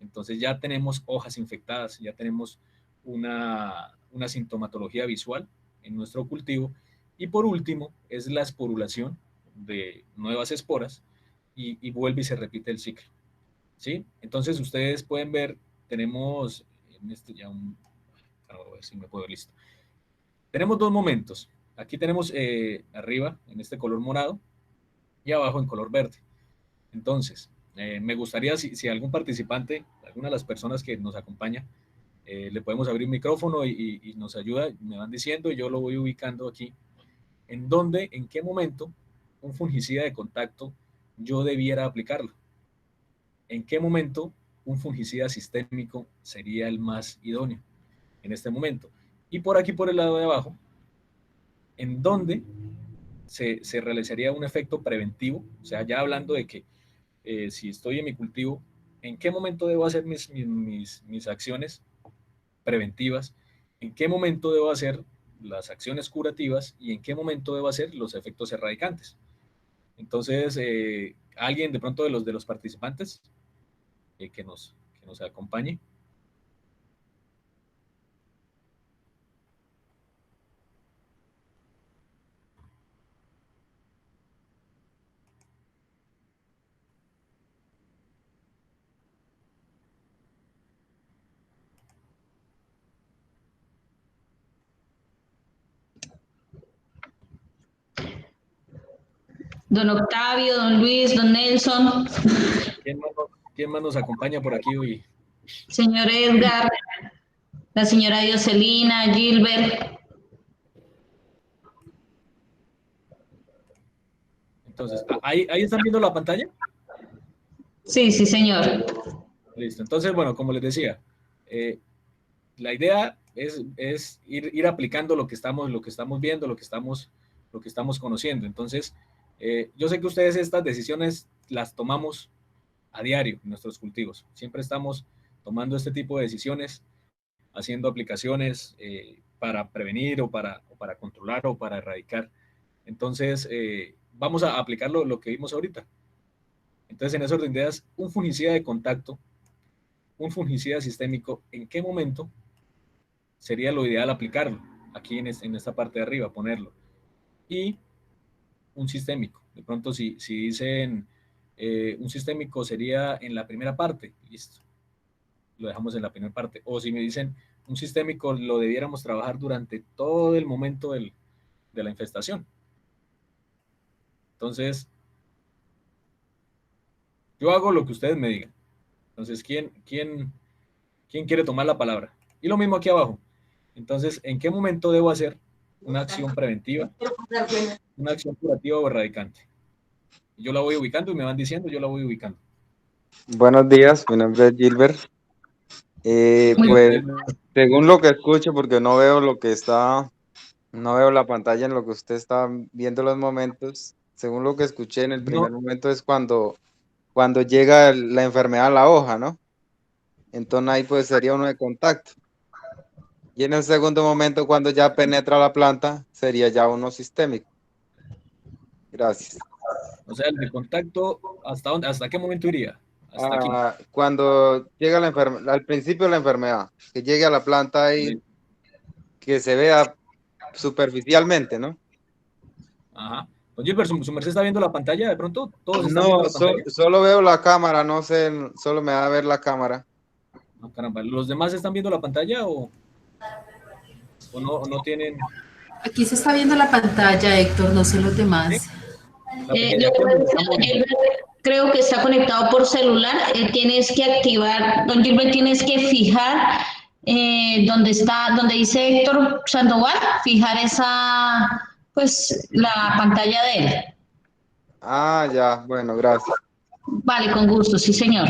Entonces ya tenemos hojas infectadas, ya tenemos una sintomatología visual en nuestro cultivo. Y por último, es la esporulación de nuevas esporas y vuelve y se repite el ciclo, ¿sí? Entonces ustedes pueden ver, tenemos en este ya a ver si me puedo, listo. Tenemos dos momentos. Aquí tenemos arriba en este color morado y abajo en color verde. Entonces, me gustaría si algún participante, alguna de las personas que nos acompaña, le podemos abrir micrófono y nos ayuda, me van diciendo y yo lo voy ubicando aquí, en dónde, en qué momento un fungicida de contacto yo debiera aplicarlo. ¿En qué momento un fungicida sistémico sería el más idóneo en este momento? Y por aquí, por el lado de abajo, en dónde se realizaría un efecto preventivo, o sea, ya hablando de que si estoy en mi cultivo, ¿en qué momento debo hacer mis acciones preventivas? ¿En qué momento debo hacer las acciones curativas? ¿Y en qué momento debo hacer los efectos erradicantes? Entonces, alguien de pronto de los participantes que nos acompañe. Don Octavio, don Luis, don Nelson, ¿Quién más nos acompaña por aquí hoy? señor Edgar, la señora Dioselina, Gilbert. Entonces, ¿ahí están viendo la pantalla? Sí, sí, señor. Listo. Entonces, bueno, como les decía, la idea es ir aplicando lo que estamos viendo, lo que estamos conociendo. Entonces, yo sé que ustedes estas decisiones las tomamos a diario en nuestros cultivos. Siempre estamos tomando este tipo de decisiones, haciendo aplicaciones para prevenir o para controlar o para erradicar. Entonces, vamos a aplicar lo que vimos ahorita. Entonces, en ese orden de ideas, un fungicida de contacto, un fungicida sistémico, ¿en qué momento sería lo ideal aplicarlo? Aquí en esta parte de arriba, ponerlo. Y un sistémico. De pronto, si dicen un sistémico sería en la primera parte, listo. Lo dejamos en la primera parte. O si me dicen un sistémico lo debiéramos trabajar durante todo el momento de la infestación. Entonces, yo hago lo que ustedes me digan. Entonces, ¿quién quiere tomar la palabra? Y lo mismo aquí abajo. Entonces, ¿en qué momento debo hacer una acción preventiva, una acción curativa o erradicante? Yo la voy ubicando y me van diciendo, yo la voy ubicando. Buenos días, mi nombre es Gilbert. Pues según lo que escucho, porque no veo no veo la pantalla en lo que usted está viendo los momentos. Según lo que escuché en el primer momento es cuando llega la enfermedad a la hoja, ¿no? Entonces ahí pues sería uno de contacto. Y en el segundo momento, cuando ya penetra la planta, sería ya uno sistémico. Gracias. O sea, el de contacto, ¿hasta dónde? ¿Hasta qué momento iría? Hasta aquí. Cuando llega la enfermedad, al principio de la enfermedad, que llegue a la planta y que se vea superficialmente, ¿no? Ajá. Don Gilbert, ¿su merced está viendo la pantalla de pronto? ¿Todos están No, viendo la pantalla? solo veo la cámara, no sé, solo me da a ver la cámara. No, caramba. ¿Los demás están viendo la pantalla o no tienen? Aquí se está viendo la pantalla, Héctor, no sé los demás. Creo que está conectado por celular. Tienes que activar, don Gilbert, tienes que fijar donde dice Héctor Sandoval, fijar pues, la pantalla de él. Ah, ya, bueno, gracias. Vale, con gusto, sí, señor.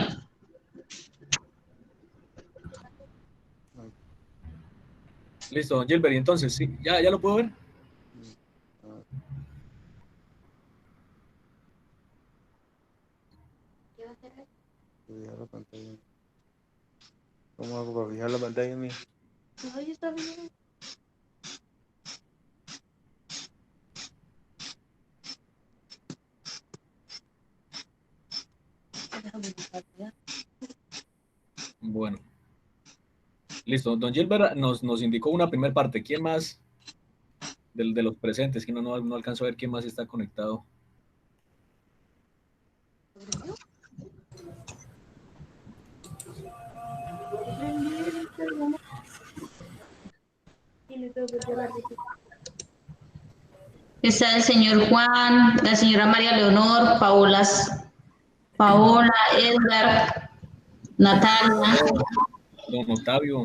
Listo, don Gilbert, y entonces, ¿sí? ¿Ya lo puedo ver? ¿Cómo hago para fijar la pantalla mía? Ahí está bien. Bueno. Listo, don Gilbert nos indicó una primera parte. ¿Quién más de los presentes? Que no alcanzó a ver quién más está conectado. Está el señor Juan, la señora María Leonor, Paola, Edgar, Natalia, Don Octavio,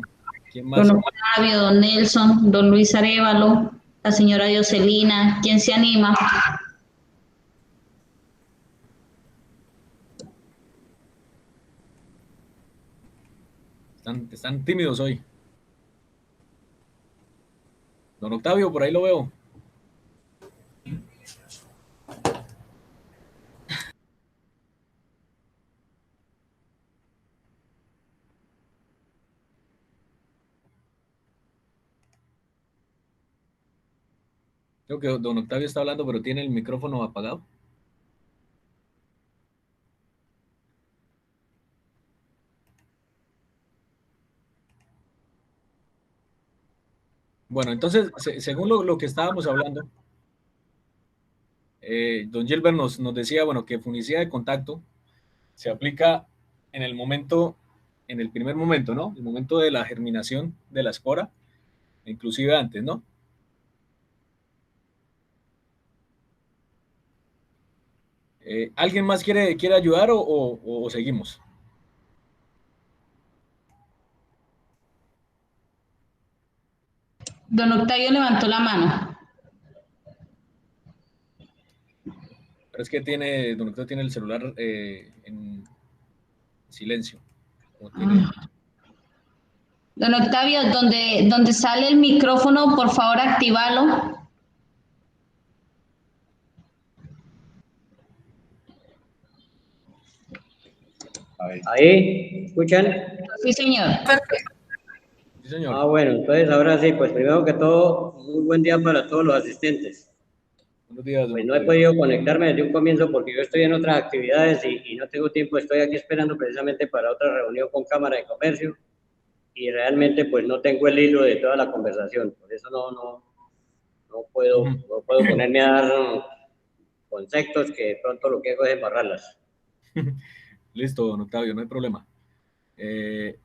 ¿quién don más? Octavio, don Nelson, don Luis Arevalo, la señora Dioselina. ¿Quién se anima? Están tímidos hoy. Don Octavio, por ahí lo veo. Creo que don Octavio está hablando, pero tiene el micrófono apagado. Bueno, entonces, según lo que estábamos hablando, don Gilbert nos decía, bueno, que fungicida de contacto se aplica en el momento, en el primer momento, ¿no? El momento de la germinación de la espora, inclusive antes, ¿no? ¿Alguien más quiere ayudar o seguimos? Don Octavio levantó la mano. Pero es que don Octavio tiene el celular en silencio. O tiene... Don Octavio, donde sale el micrófono, por favor, actívalo. Ahí, ¿escuchan? Sí, señor. Perfecto. Sí, señor. Ah, bueno, entonces ahora sí, pues primero que todo, muy buen día para todos los asistentes. Buenos días, don Pues no he Octavio. podido conectarme desde un comienzo porque yo estoy en otras actividades y no tengo tiempo, estoy aquí esperando precisamente para otra reunión con Cámara de Comercio y realmente pues no tengo el hilo de toda la conversación, por eso no puedo ponerme a dar conceptos que de pronto lo que hago es embarrarlas. Listo, don Octavio, no hay problema.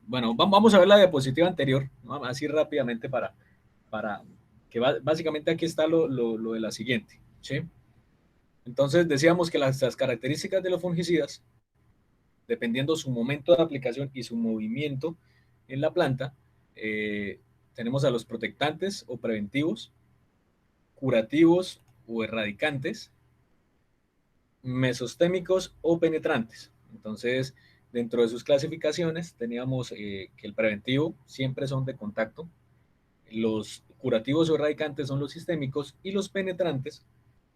Bueno, vamos a ver la diapositiva anterior, ¿no? Así rápidamente para que básicamente aquí está lo de la siguiente, ¿sí? Entonces decíamos que las características de los fungicidas, dependiendo su momento de aplicación y su movimiento en la planta, tenemos a los protectantes o preventivos, curativos o erradicantes, mesostémicos o penetrantes. Entonces, dentro de sus clasificaciones teníamos que el preventivo siempre son de contacto, los curativos o erradicantes son los sistémicos y los penetrantes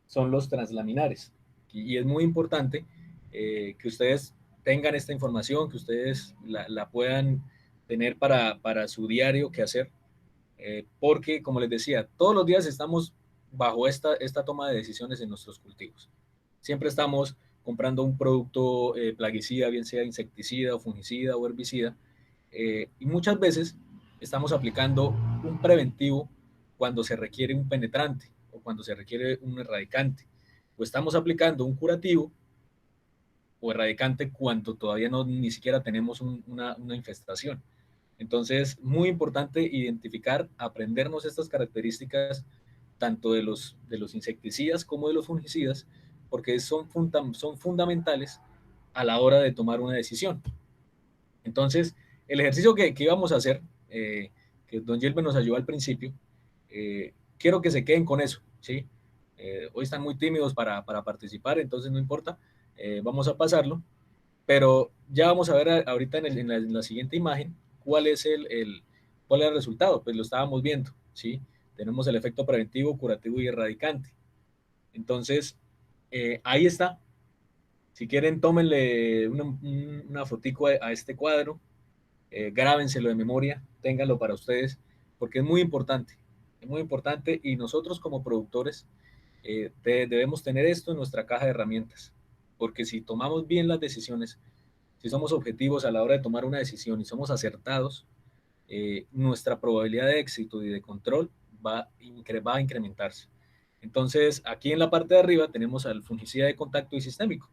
son los translaminares. Y es muy importante que ustedes tengan esta información, que ustedes la puedan tener para su diario que hacer, porque, como les decía, todos los días estamos bajo esta toma de decisiones en nuestros cultivos. Siempre estamos comprando un producto plaguicida, bien sea insecticida o fungicida o herbicida, y muchas veces estamos aplicando un preventivo cuando se requiere un penetrante o cuando se requiere un erradicante, o estamos aplicando un curativo o erradicante cuando todavía ni siquiera tenemos una infestación. Entonces, muy importante identificar, aprendernos estas características tanto de los insecticidas como de los fungicidas, porque son fundamentales a la hora de tomar una decisión. Entonces, el ejercicio que íbamos a hacer, que don Gilbert nos ayudó al principio, quiero que se queden con eso, ¿sí? Hoy están muy tímidos para participar, entonces no importa, vamos a pasarlo, pero ya vamos a ver ahorita en la siguiente imagen cuál es cuál es el resultado, pues lo estábamos viendo, ¿sí? Tenemos el efecto preventivo, curativo y erradicante. Entonces, ahí está. Si quieren, tómenle una fotico a este cuadro, grábenselo de memoria, ténganlo para ustedes, porque es muy importante y nosotros como productores debemos tener esto en nuestra caja de herramientas, porque si tomamos bien las decisiones, si somos objetivos a la hora de tomar una decisión y somos acertados, nuestra probabilidad de éxito y de control va a incrementarse. Entonces, aquí en la parte de arriba tenemos al fungicida de contacto y sistémico.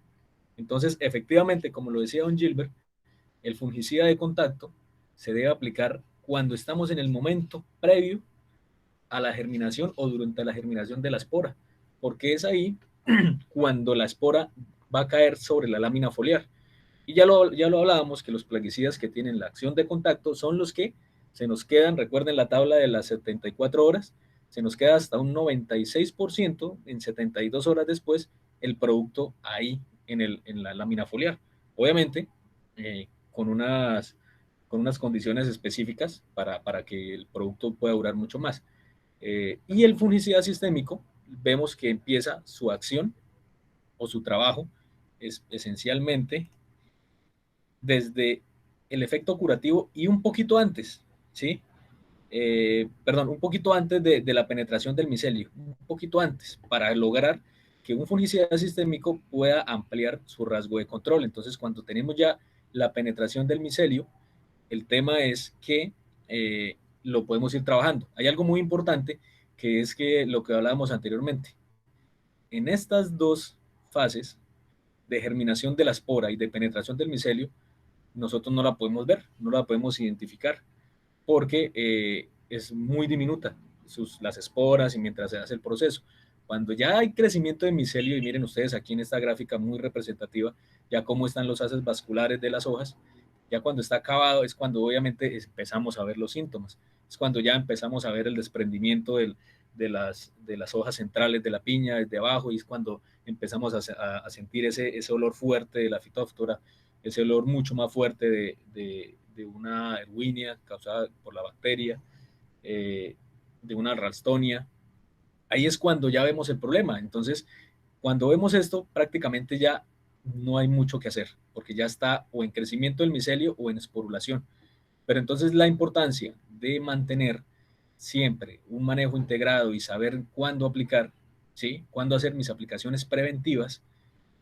Entonces, efectivamente, como lo decía don Gilbert, el fungicida de contacto se debe aplicar cuando estamos en el momento previo a la germinación o durante la germinación de la espora, porque es ahí cuando la espora va a caer sobre la lámina foliar. Y ya lo hablábamos, que los plaguicidas que tienen la acción de contacto son los que se nos quedan, recuerden la tabla de las 74 horas, se nos queda hasta un 96% en 72 horas después el producto ahí en la lámina foliar. Obviamente, con unas condiciones específicas para que el producto pueda durar mucho más. Y el fungicida sistémico, vemos que empieza su acción o su trabajo es esencialmente desde el efecto curativo y un poquito antes, ¿sí? Perdón, un poquito antes de la penetración del micelio, un poquito antes, para lograr que un fungicida sistémico pueda ampliar su rasgo de control. Entonces, cuando tenemos ya la penetración del micelio, el tema es que lo podemos ir trabajando. Hay algo muy importante, que es que lo que hablábamos anteriormente, en estas dos fases de germinación de la espora y de penetración del micelio, nosotros no la podemos ver, no la podemos identificar, porque es muy diminuta las esporas y mientras se hace el proceso. Cuando ya hay crecimiento de micelio, y miren ustedes aquí en esta gráfica muy representativa, ya cómo están los haces vasculares de las hojas, ya cuando está acabado es cuando obviamente empezamos a ver los síntomas, es cuando ya empezamos a ver el desprendimiento de las hojas centrales de la piña desde abajo, y es cuando empezamos a sentir ese olor fuerte de la fitóftora, ese olor mucho más fuerte de una erwinia causada por la bacteria, de una ralstonia. Ahí es cuando ya vemos el problema. Entonces, cuando vemos esto, prácticamente ya no hay mucho que hacer, porque ya está o en crecimiento del micelio o en esporulación. Pero entonces la importancia de mantener siempre un manejo integrado y saber cuándo aplicar, ¿sí? Cuándo hacer mis aplicaciones preventivas,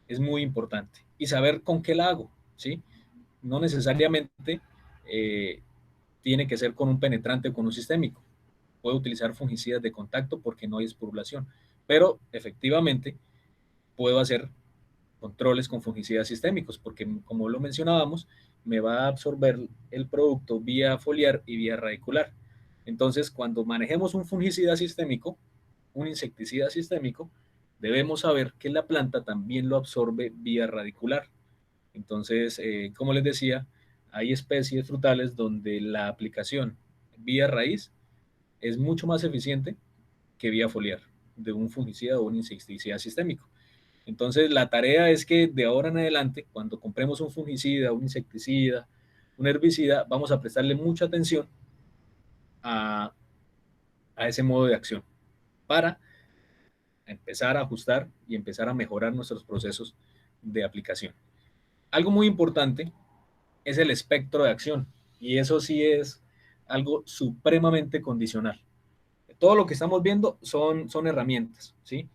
es muy importante. Y saber con qué la hago, ¿sí? No necesariamente tiene que ser con un penetrante o con un sistémico. Puedo utilizar fungicidas de contacto porque no hay esporulación, pero efectivamente puedo hacer controles con fungicidas sistémicos porque, como lo mencionábamos, me va a absorber el producto vía foliar y vía radicular. Entonces, cuando manejemos un fungicida sistémico, un insecticida sistémico, debemos saber que la planta también lo absorbe vía radicular. Entonces, como les decía, hay especies frutales donde la aplicación vía raíz es mucho más eficiente que vía foliar de un fungicida o un insecticida sistémico. Entonces, la tarea es que de ahora en adelante, cuando compremos un fungicida, un insecticida, un herbicida, vamos a prestarle mucha atención a ese modo de acción para empezar a ajustar y empezar a mejorar nuestros procesos de aplicación. Algo muy importante es el espectro de acción, y eso sí es algo supremamente condicional. Todo lo que estamos viendo son herramientas, ¿sí?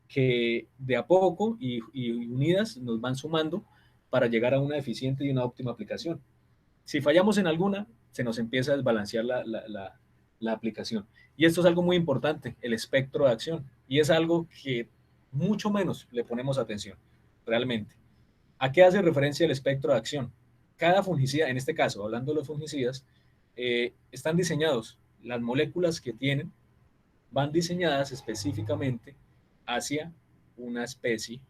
Que de a poco y unidas nos van sumando para llegar a una eficiente y una óptima aplicación. Si fallamos en alguna, se nos empieza a desbalancear la aplicación. Y esto es algo muy importante, el espectro de acción. Y es algo que mucho menos le ponemos atención, realmente. ¿A qué hace referencia el espectro de acción? Cada fungicida, en este caso, hablando de los fungicidas, están diseñados, las moléculas que tienen van diseñadas específicamente hacia una especie,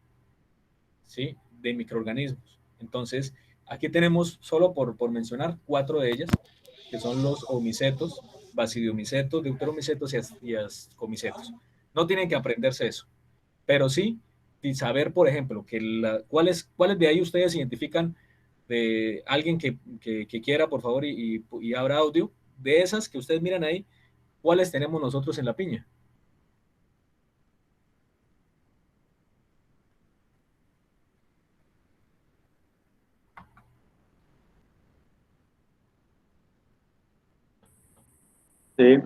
¿sí?, de microorganismos. Entonces, aquí tenemos, solo por mencionar, 4 de ellas, que son los omicetos, basidiomicetos, deuteromicetos y ascomicetos. No tienen que aprenderse eso, pero sí saber, por ejemplo, cuáles de ahí ustedes identifican de alguien que quiera, por favor, y abra audio, de esas que ustedes miran ahí, ¿cuáles tenemos nosotros en la piña? Sí,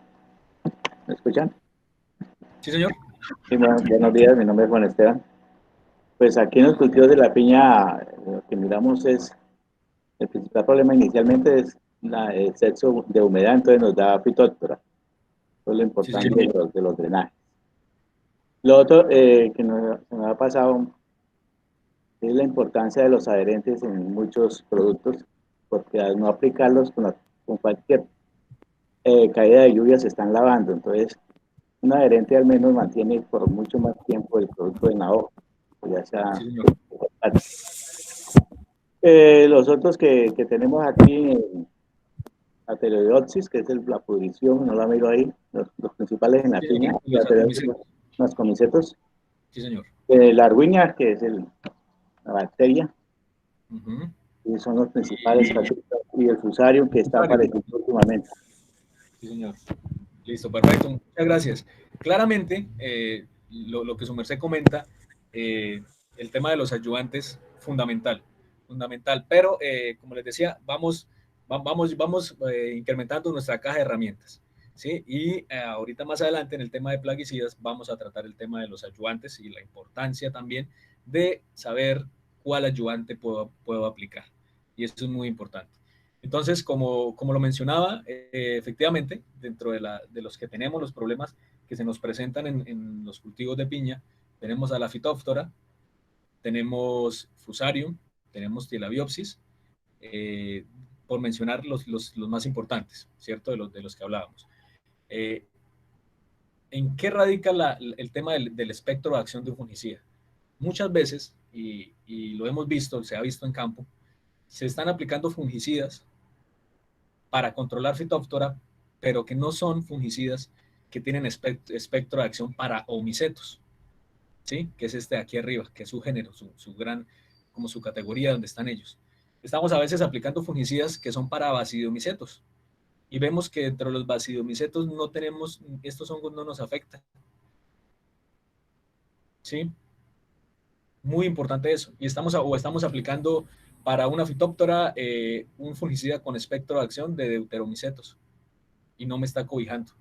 ¿me escuchan? Sí, señor. Sí, buenos días, mi nombre es Juan Esteban. Pues aquí en los cultivos de la piña, lo que miramos es, el principal problema inicialmente es el exceso de humedad, entonces nos da fitóctora. Eso es lo importante Sí, de los drenajes. Lo otro que se nos ha pasado es la importancia de los adherentes en muchos productos, porque al no aplicarlos con cualquier caída de lluvia se están lavando, entonces un adherente al menos mantiene por mucho más tiempo el producto en la hoja, ya sea. Sí, señor. Los otros que tenemos aquí, la teleodopsis, que es la pudrición, no la miro ahí, los principales en la Sí, piña, señor. Los acumicetos. los comicetos. Sí, señor. La argüiña, que es la bacteria, Ujú. y son los principales, y el fusarium, que está Fusarium. apareciendo últimamente. Sí, señor. Listo, perfecto. Muchas gracias. Claramente, lo que su merced comenta, el tema de los ayudantes, fundamental, fundamental. Pero, como les decía, vamos incrementando nuestra caja de herramientas. ¿Sí? Y ahorita más adelante en el tema de plaguicidas vamos a tratar el tema de los ayudantes y la importancia también de saber cuál ayudante puedo aplicar. Y eso es muy importante. Entonces, como lo mencionaba, efectivamente, dentro de los que tenemos los problemas que se nos presentan en los cultivos de piña, tenemos a la Phytophthora, tenemos Fusarium, tenemos Tilabiopsis, por mencionar los más importantes, ¿cierto? De los que hablábamos. ¿En qué radica el tema del espectro de acción de un fungicida? Muchas veces, y lo hemos visto, se ha visto en campo, se están aplicando fungicidas para controlar Phytophthora, pero que no son fungicidas que tienen espectro de acción para omicetos, ¿sí? Que es este de aquí arriba, que es su género, su gran, como su categoría donde están ellos. Estamos a veces aplicando fungicidas que son para basidiomicetos y vemos que dentro de los basidiomicetos no tenemos, estos hongos no nos afectan, ¿sí? Muy importante eso. Y estamos aplicando para una Phytophthora un fungicida con espectro de acción de deuteromicetos y no me está cobijando.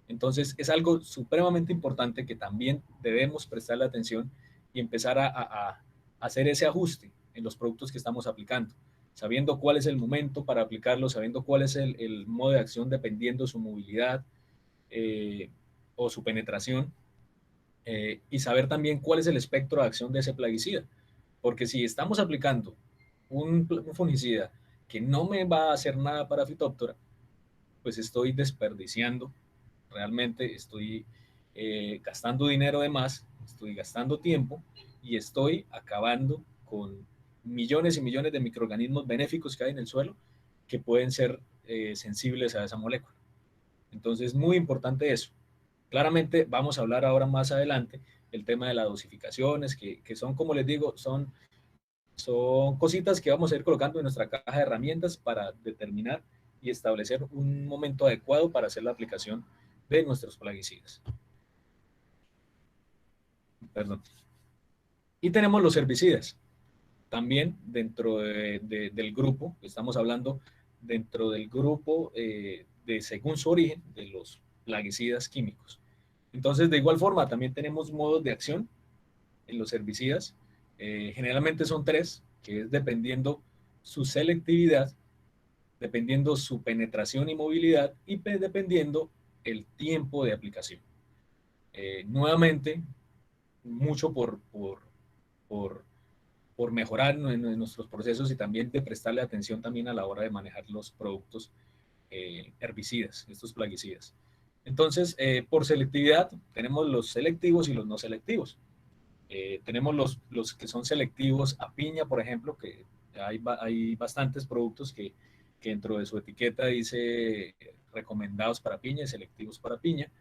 Entonces, es algo supremamente importante que también debemos prestarle atención y empezar a hacer ese ajuste en los productos que estamos aplicando, sabiendo cuál es el momento para aplicarlo, sabiendo cuál es el modo de acción dependiendo su movilidad o su penetración, y saber también cuál es el espectro de acción de ese plaguicida. Porque si estamos aplicando un fungicida que no me va a hacer nada para Phytophthora, pues estoy desperdiciando, realmente estoy gastando dinero de más, estoy gastando tiempo y estoy acabando con millones y millones de microorganismos benéficos que hay en el suelo que pueden ser sensibles a esa molécula. Entonces, muy importante eso. Claramente vamos a hablar ahora más adelante el tema de las dosificaciones, que son, como les digo, son cositas que vamos a ir colocando en nuestra caja de herramientas para determinar y establecer un momento adecuado para hacer la aplicación de nuestros plaguicidas. Perdón. Y tenemos los herbicidas. También dentro del grupo, estamos hablando dentro del grupo de según su origen, de los plaguicidas químicos. Entonces, de igual forma, también tenemos modos de acción en los herbicidas. Generalmente son 3, que es dependiendo su selectividad, dependiendo su penetración y movilidad y dependiendo el tiempo de aplicación. Nuevamente, mucho por mejorar en nuestros procesos y también de prestarle atención también a la hora de manejar los productos herbicidas, estos plaguicidas. Entonces, por selectividad, tenemos los selectivos y los no selectivos. Tenemos los que son selectivos a piña, por ejemplo, que hay bastantes productos que dentro de su etiqueta dice recomendados para piña y selectivos para piña.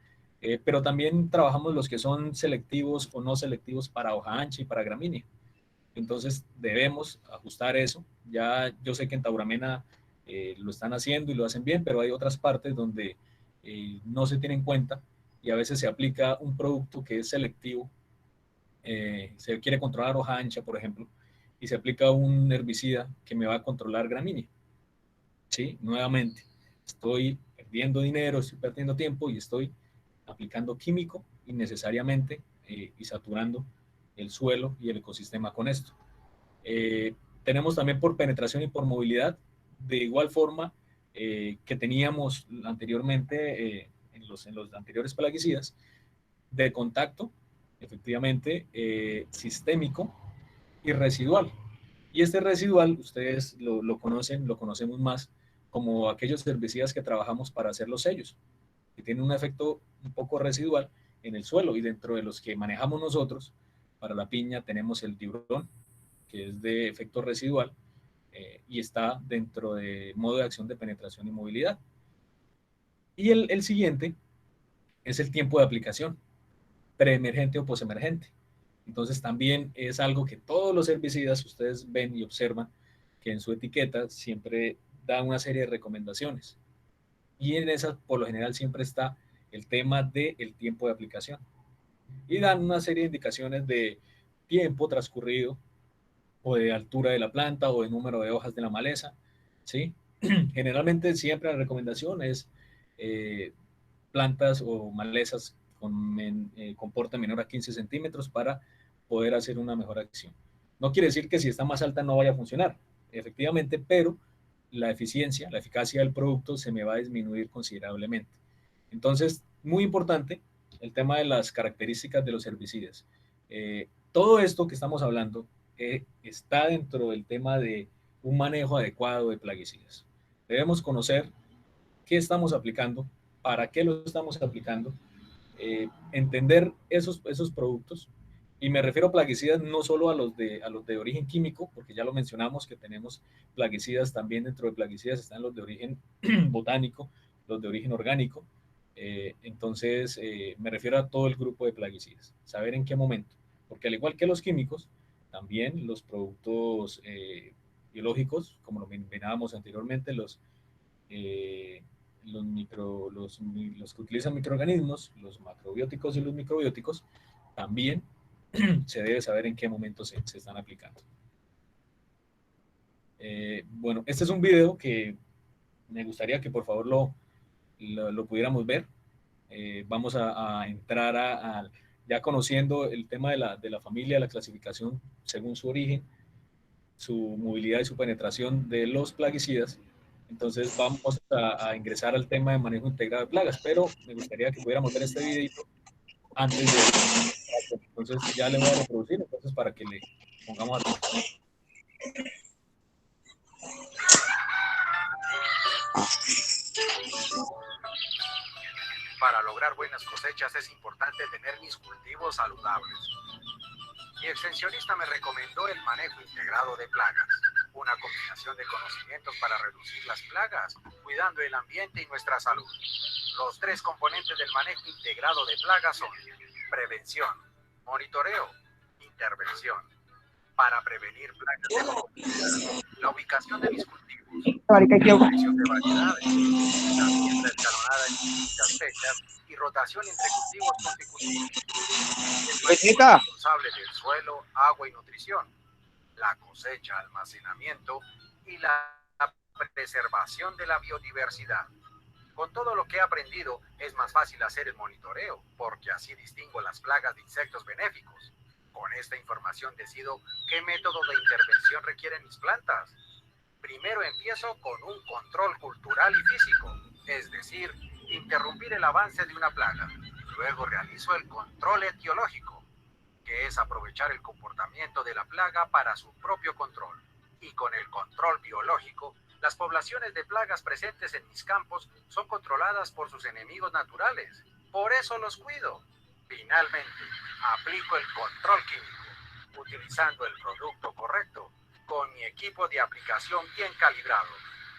Pero también trabajamos los que son selectivos o no selectivos para hoja ancha y para gramínea. Entonces debemos ajustar eso. Ya yo sé que en Tauramena lo están haciendo y lo hacen bien, pero hay otras partes donde no se tiene en cuenta y a veces se aplica un producto que es selectivo. Se quiere controlar hoja ancha, por ejemplo, y se aplica un herbicida que me va a controlar gramínea. ¿Sí? Nuevamente, estoy perdiendo dinero, estoy perdiendo tiempo y estoy aplicando químico innecesariamente y saturando el suelo y el ecosistema con esto. Tenemos también por penetración y por movilidad, de igual forma que teníamos anteriormente en los anteriores plaguicidas, de contacto, efectivamente, sistémico y residual. Y este residual, ustedes lo conocen, lo conocemos más como aquellos herbicidas que trabajamos para hacer los sellos. que tienen un efecto un poco residual en el suelo, y dentro de los que manejamos nosotros para la piña tenemos el tiburón, que es de efecto residual, y está dentro de modo de acción de penetración y movilidad. Y el siguiente es el tiempo de aplicación, preemergente o posemergente. Entonces también es algo que todos los herbicidas ustedes ven y observan que en su etiqueta siempre da una serie de recomendaciones. Y en esas, por lo general, siempre está el tema del tiempo de aplicación. Y dan una serie de indicaciones de tiempo transcurrido, o de altura de la planta, o de número de hojas de la maleza, ¿sí? Generalmente siempre la recomendación es plantas o malezas con porte menor a 15 centímetros para poder hacer una mejor acción. No quiere decir que si está más alta no vaya a funcionar, efectivamente, pero la eficiencia, la eficacia del producto se me va a disminuir considerablemente. Entonces, muy importante el tema de las características de los herbicidas. Todo esto que estamos hablando está dentro del tema de un manejo adecuado de plaguicidas. Debemos conocer qué estamos aplicando, para qué lo estamos aplicando, entender esos productos. Y me refiero a plaguicidas no solo a los de origen químico, porque ya lo mencionamos que tenemos plaguicidas también. Dentro de plaguicidas están los de origen botánico, los de origen orgánico. Entonces, me refiero a todo el grupo de plaguicidas. Saber en qué momento, porque al igual que los químicos, también los productos biológicos, como lo mencionábamos anteriormente, los que utilizan microorganismos, los macrobióticos y los microbióticos, también se debe saber en qué momento se están aplicando. Bueno, este es un video que me gustaría que por favor lo pudiéramos ver. Vamos a entrar ya conociendo el tema de la familia, la clasificación según su origen, su movilidad y su penetración de los plaguicidas. Entonces vamos a ingresar al tema de manejo integrado de plagas, pero me gustaría que pudiéramos ver este videito antes de... Entonces ya le voy a reproducir, entonces para que le pongamos atención. Para lograr buenas cosechas es importante tener mis cultivos saludables. Mi extensionista me recomendó el manejo integrado de plagas, una combinación de conocimientos para reducir las plagas, cuidando el ambiente y nuestra salud. Los tres componentes del manejo integrado de plagas son prevención, monitoreo, intervención. Para prevenir plagas, la ubicación de mis cultivos, selección de variedades, la siembra escalonada en distintas fechas y rotación entre cultivos consecutivos. El manejo responsable del suelo, agua y nutrición, la cosecha, almacenamiento y la preservación de la biodiversidad. Con todo lo que he aprendido, es más fácil hacer el monitoreo, porque así distingo las plagas de insectos benéficos. Con esta información decido qué método de intervención requieren mis plantas. Primero empiezo con un control cultural y físico, es decir, interrumpir el avance de una plaga. Luego realizo el control etiológico, que es aprovechar el comportamiento de la plaga para su propio control. Y con el control biológico, las poblaciones de plagas presentes en mis campos son controladas por sus enemigos naturales. Por eso los cuido. Finalmente, aplico el control químico, utilizando el producto correcto, con mi equipo de aplicación bien calibrado.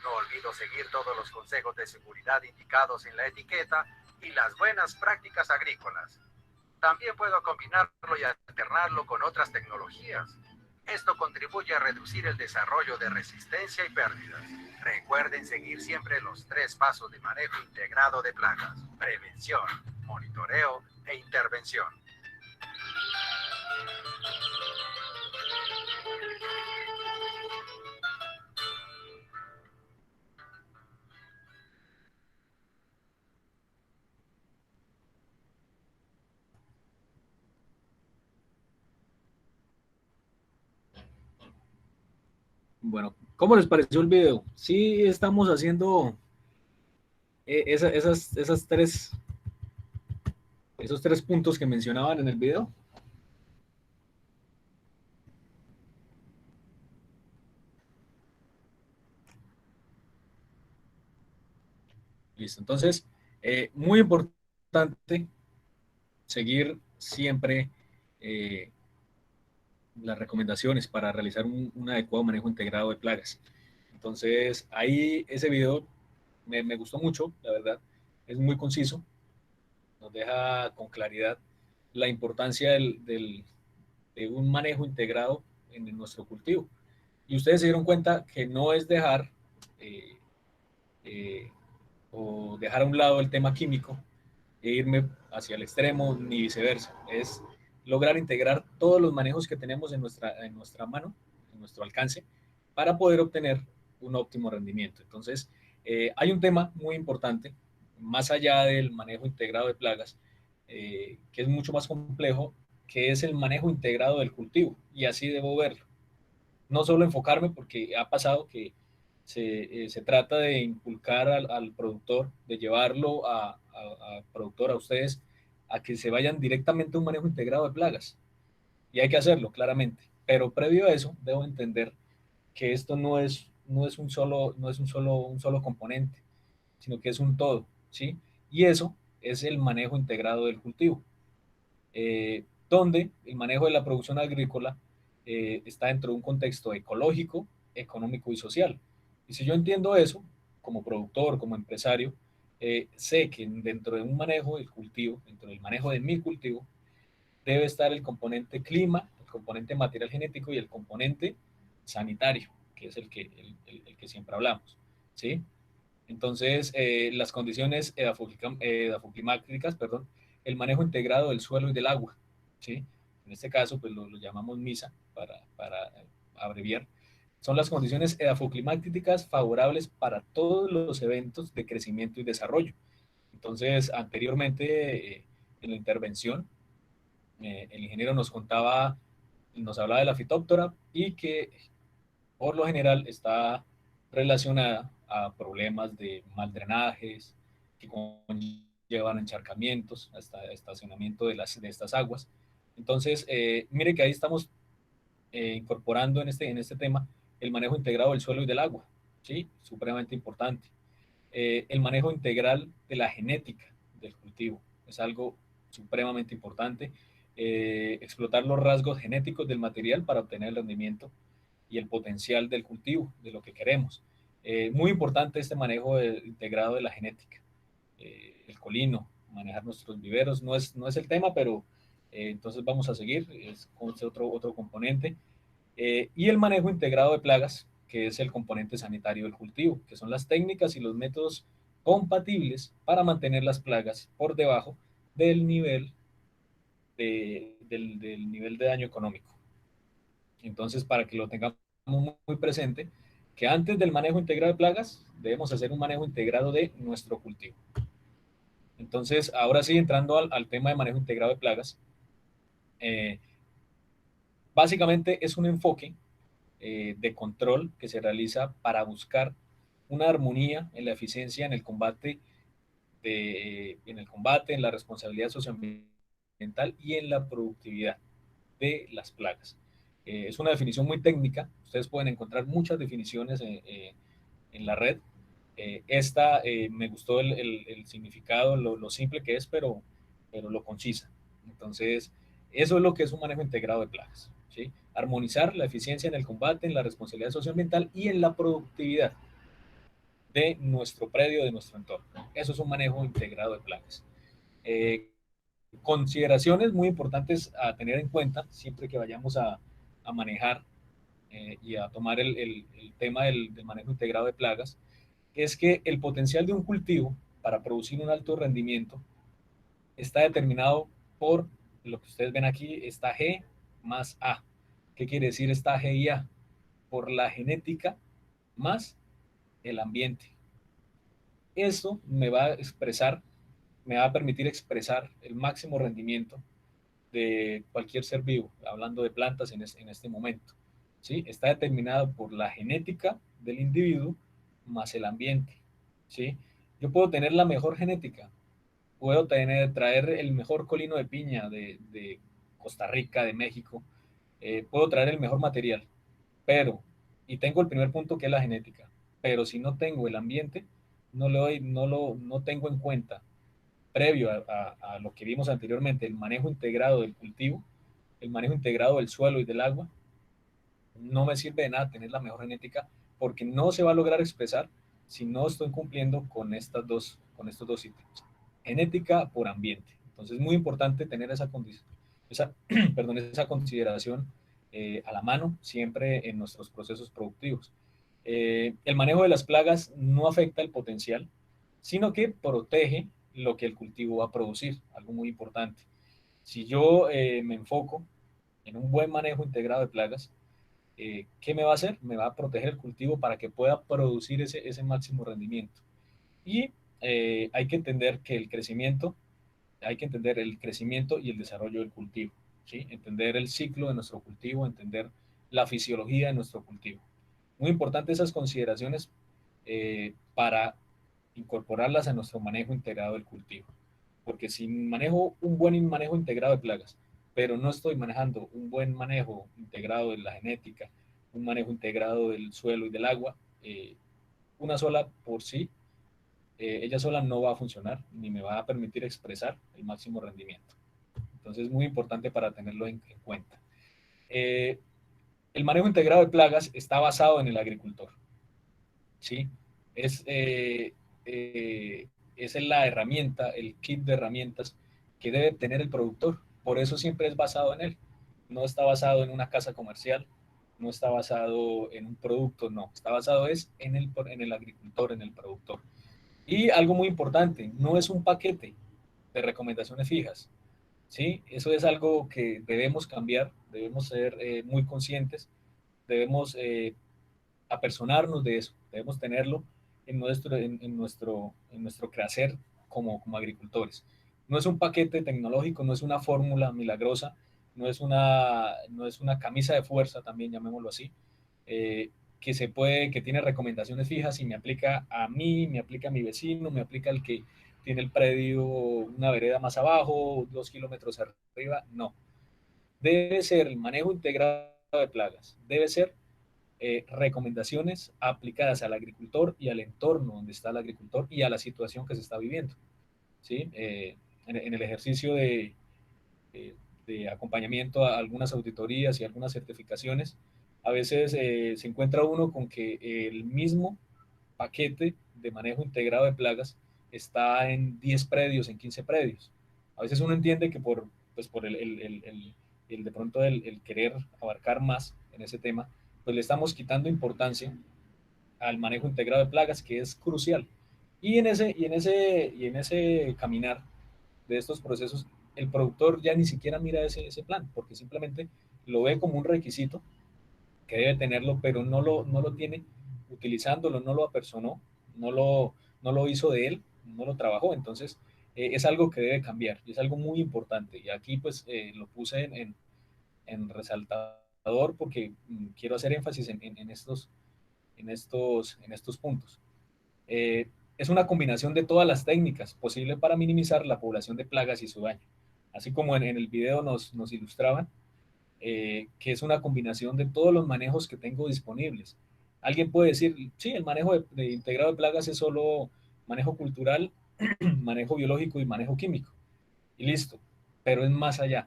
No olvido seguir todos los consejos de seguridad indicados en la etiqueta y las buenas prácticas agrícolas. También puedo combinarlo y alternarlo con otras tecnologías. Esto contribuye a reducir el desarrollo de resistencia y pérdidas. Recuerden seguir siempre los 3 pasos de manejo integrado de plagas: prevención, monitoreo e intervención. Bueno, ¿cómo les pareció el video? Sí, estamos haciendo esos tres puntos que mencionaban en el video. Listo, entonces Muy importante seguir siempre las recomendaciones para realizar un adecuado manejo integrado de plagas. Entonces, ahí ese video me gustó mucho, la verdad. Es muy conciso, nos deja con claridad la importancia de un manejo integrado en nuestro cultivo. Y ustedes se dieron cuenta que no es dejar eh, eh, o dejar a un lado el tema químico e irme hacia el extremo ni viceversa. Es lograr integrar todos los manejos que tenemos en nuestra mano, en nuestro alcance, para poder obtener un óptimo rendimiento. Entonces, hay un tema muy importante, más allá del manejo integrado de plagas, que es mucho más complejo, que es el manejo integrado del cultivo, y así debo verlo. No solo enfocarme, porque ha pasado que se trata de inculcar al productor, de llevarlo a productor, a ustedes, a que se vayan directamente a un manejo integrado de plagas. Y hay que hacerlo, claramente. Pero previo a eso, debo entender que esto no es un solo componente, sino que es un todo, ¿sí? Y eso es el manejo integrado del cultivo, donde el manejo de la producción agrícola está dentro de un contexto ecológico, económico y social. Y si yo entiendo eso, como productor, como empresario, sé que dentro de un manejo del cultivo, dentro del manejo de mi cultivo, debe estar el componente clima, el componente material genético y el componente sanitario, que es el que siempre hablamos, ¿sí? Entonces, las condiciones edafoclimáticas, perdón, el manejo integrado del suelo y del agua, ¿sí? En este caso, pues lo llamamos MISA para abreviar. Son las condiciones edafoclimáticas favorables para todos los eventos de crecimiento y desarrollo. Entonces, anteriormente, en la intervención, el ingeniero nos hablaba de la fitóptora y que por lo general está relacionada a problemas de mal drenajes que conllevan encharcamientos, hasta estacionamiento de estas aguas. Entonces, mire que ahí estamos incorporando en este tema el manejo integrado del suelo y del agua, ¿sí? Supremamente importante. El manejo integral de la genética del cultivo es algo supremamente importante. Explotar los rasgos genéticos del material para obtener el rendimiento y el potencial del cultivo, de lo que queremos. Muy importante este manejo integrado de la genética. El colino, manejar nuestros viveros, no es el tema, pero entonces vamos a seguir, es otro componente. Y el manejo integrado de plagas, que es el componente sanitario del cultivo, que son las técnicas y los métodos compatibles para mantener las plagas por debajo del nivel del nivel de daño económico. Entonces, para que lo tengamos muy presente, que antes del manejo integrado de plagas, debemos hacer un manejo integrado de nuestro cultivo. Entonces, ahora sí, entrando al tema de manejo integrado de plagas, básicamente es un enfoque de control que se realiza para buscar una armonía en la eficiencia en el combate, en la responsabilidad socioambiental y en la productividad de las plagas. Es una definición muy técnica, ustedes pueden encontrar muchas definiciones en la red. Me gustó el significado, lo simple que es, pero lo concisa. Entonces, eso es lo que es un manejo integrado de plagas, ¿sí? Armonizar la eficiencia en el combate, en la responsabilidad socioambiental y en la productividad de nuestro predio, de nuestro entorno. Eso es un manejo integrado de plagas. Consideraciones muy importantes a tener en cuenta siempre que vayamos a manejar y a tomar el tema del manejo integrado de plagas, es que el potencial de un cultivo para producir un alto rendimiento está determinado por lo que ustedes ven aquí, esta G más A. ¿Qué quiere decir esta G y A? Por la genética más el ambiente. Esto me va a permitir expresar el máximo rendimiento de cualquier ser vivo, hablando de plantas en este momento, ¿sí? Está determinado por la genética del individuo más el ambiente, ¿sí? Yo puedo tener la mejor genética, puedo traer el mejor colino de piña de Costa Rica, de México, puedo traer el mejor material, y tengo el primer punto que es la genética, pero si no tengo el ambiente, no tengo en cuenta previo a lo que vimos anteriormente, el manejo integrado del cultivo, el manejo integrado del suelo y del agua, no me sirve de nada tener la mejor genética porque no se va a lograr expresar si no estoy cumpliendo con estos dos ítems. Genética por ambiente. Entonces es muy importante tener esa consideración a la mano siempre en nuestros procesos productivos. El manejo de las plagas no afecta el potencial, sino que protege lo que el cultivo va a producir, algo muy importante. Si yo me enfoco en un buen manejo integrado de plagas, ¿qué me va a hacer? Me va a proteger el cultivo para que pueda producir ese máximo rendimiento. Y hay que entender que hay que entender el crecimiento y el desarrollo del cultivo, ¿sí? Entender el ciclo de nuestro cultivo, entender la fisiología de nuestro cultivo. Muy importante esas consideraciones para incorporarlas a nuestro manejo integrado del cultivo. Porque si manejo un buen manejo integrado de plagas, pero no estoy manejando un buen manejo integrado de la genética, un manejo integrado del suelo y del agua, una sola por sí, ella sola no va a funcionar ni me va a permitir expresar el máximo rendimiento. Entonces es muy importante para tenerlo en cuenta. El manejo integrado de plagas está basado en el agricultor, ¿sí? Es, es la herramienta, el kit de herramientas que debe tener el productor. Por eso siempre es basado en él. No está basado en una casa comercial, no está basado en un producto, no. Está basado en el agricultor, en el productor. Y algo muy importante, no es un paquete de recomendaciones fijas, ¿sí? Eso es algo que debemos cambiar, debemos ser muy conscientes, debemos apersonarnos de eso, debemos tenerlo en nuestro crecer como agricultores. No es un paquete tecnológico, no es una fórmula milagrosa, no es una camisa de fuerza, también llamémoslo así, que tiene recomendaciones fijas y me aplica a mí, me aplica a mi vecino, me aplica al que tiene el predio una vereda más abajo, 2 kilómetros arriba, no. Debe ser el manejo integrado de plagas, debe ser recomendaciones aplicadas al agricultor y al entorno donde está el agricultor y a la situación que se está viviendo, ¿sí? En el ejercicio de acompañamiento a algunas auditorías y algunas certificaciones, a veces se encuentra uno con que el mismo paquete de manejo integrado de plagas está en 10 predios, en 15 predios. A veces uno entiende que pues por de pronto el querer abarcar más en ese tema, pues le estamos quitando importancia al manejo integrado de plagas, que es crucial. Y en ese caminar de estos procesos, el productor ya ni siquiera mira ese plan, porque simplemente lo ve como un requisito que debe tenerlo, pero no lo tiene utilizándolo, no lo apersonó, no lo hizo de él, no lo trabajó. Entonces, es algo que debe cambiar y es algo muy importante. Y aquí pues lo puse en resaltador porque quiero hacer énfasis en estos puntos. Es una combinación de todas las técnicas posibles para minimizar la población de plagas y su daño. Así como en el video nos ilustraban, que es una combinación de todos los manejos que tengo disponibles. Alguien puede decir, sí, el manejo de integrado de plagas es solo manejo cultural, manejo biológico y manejo químico. Y listo, pero es más allá.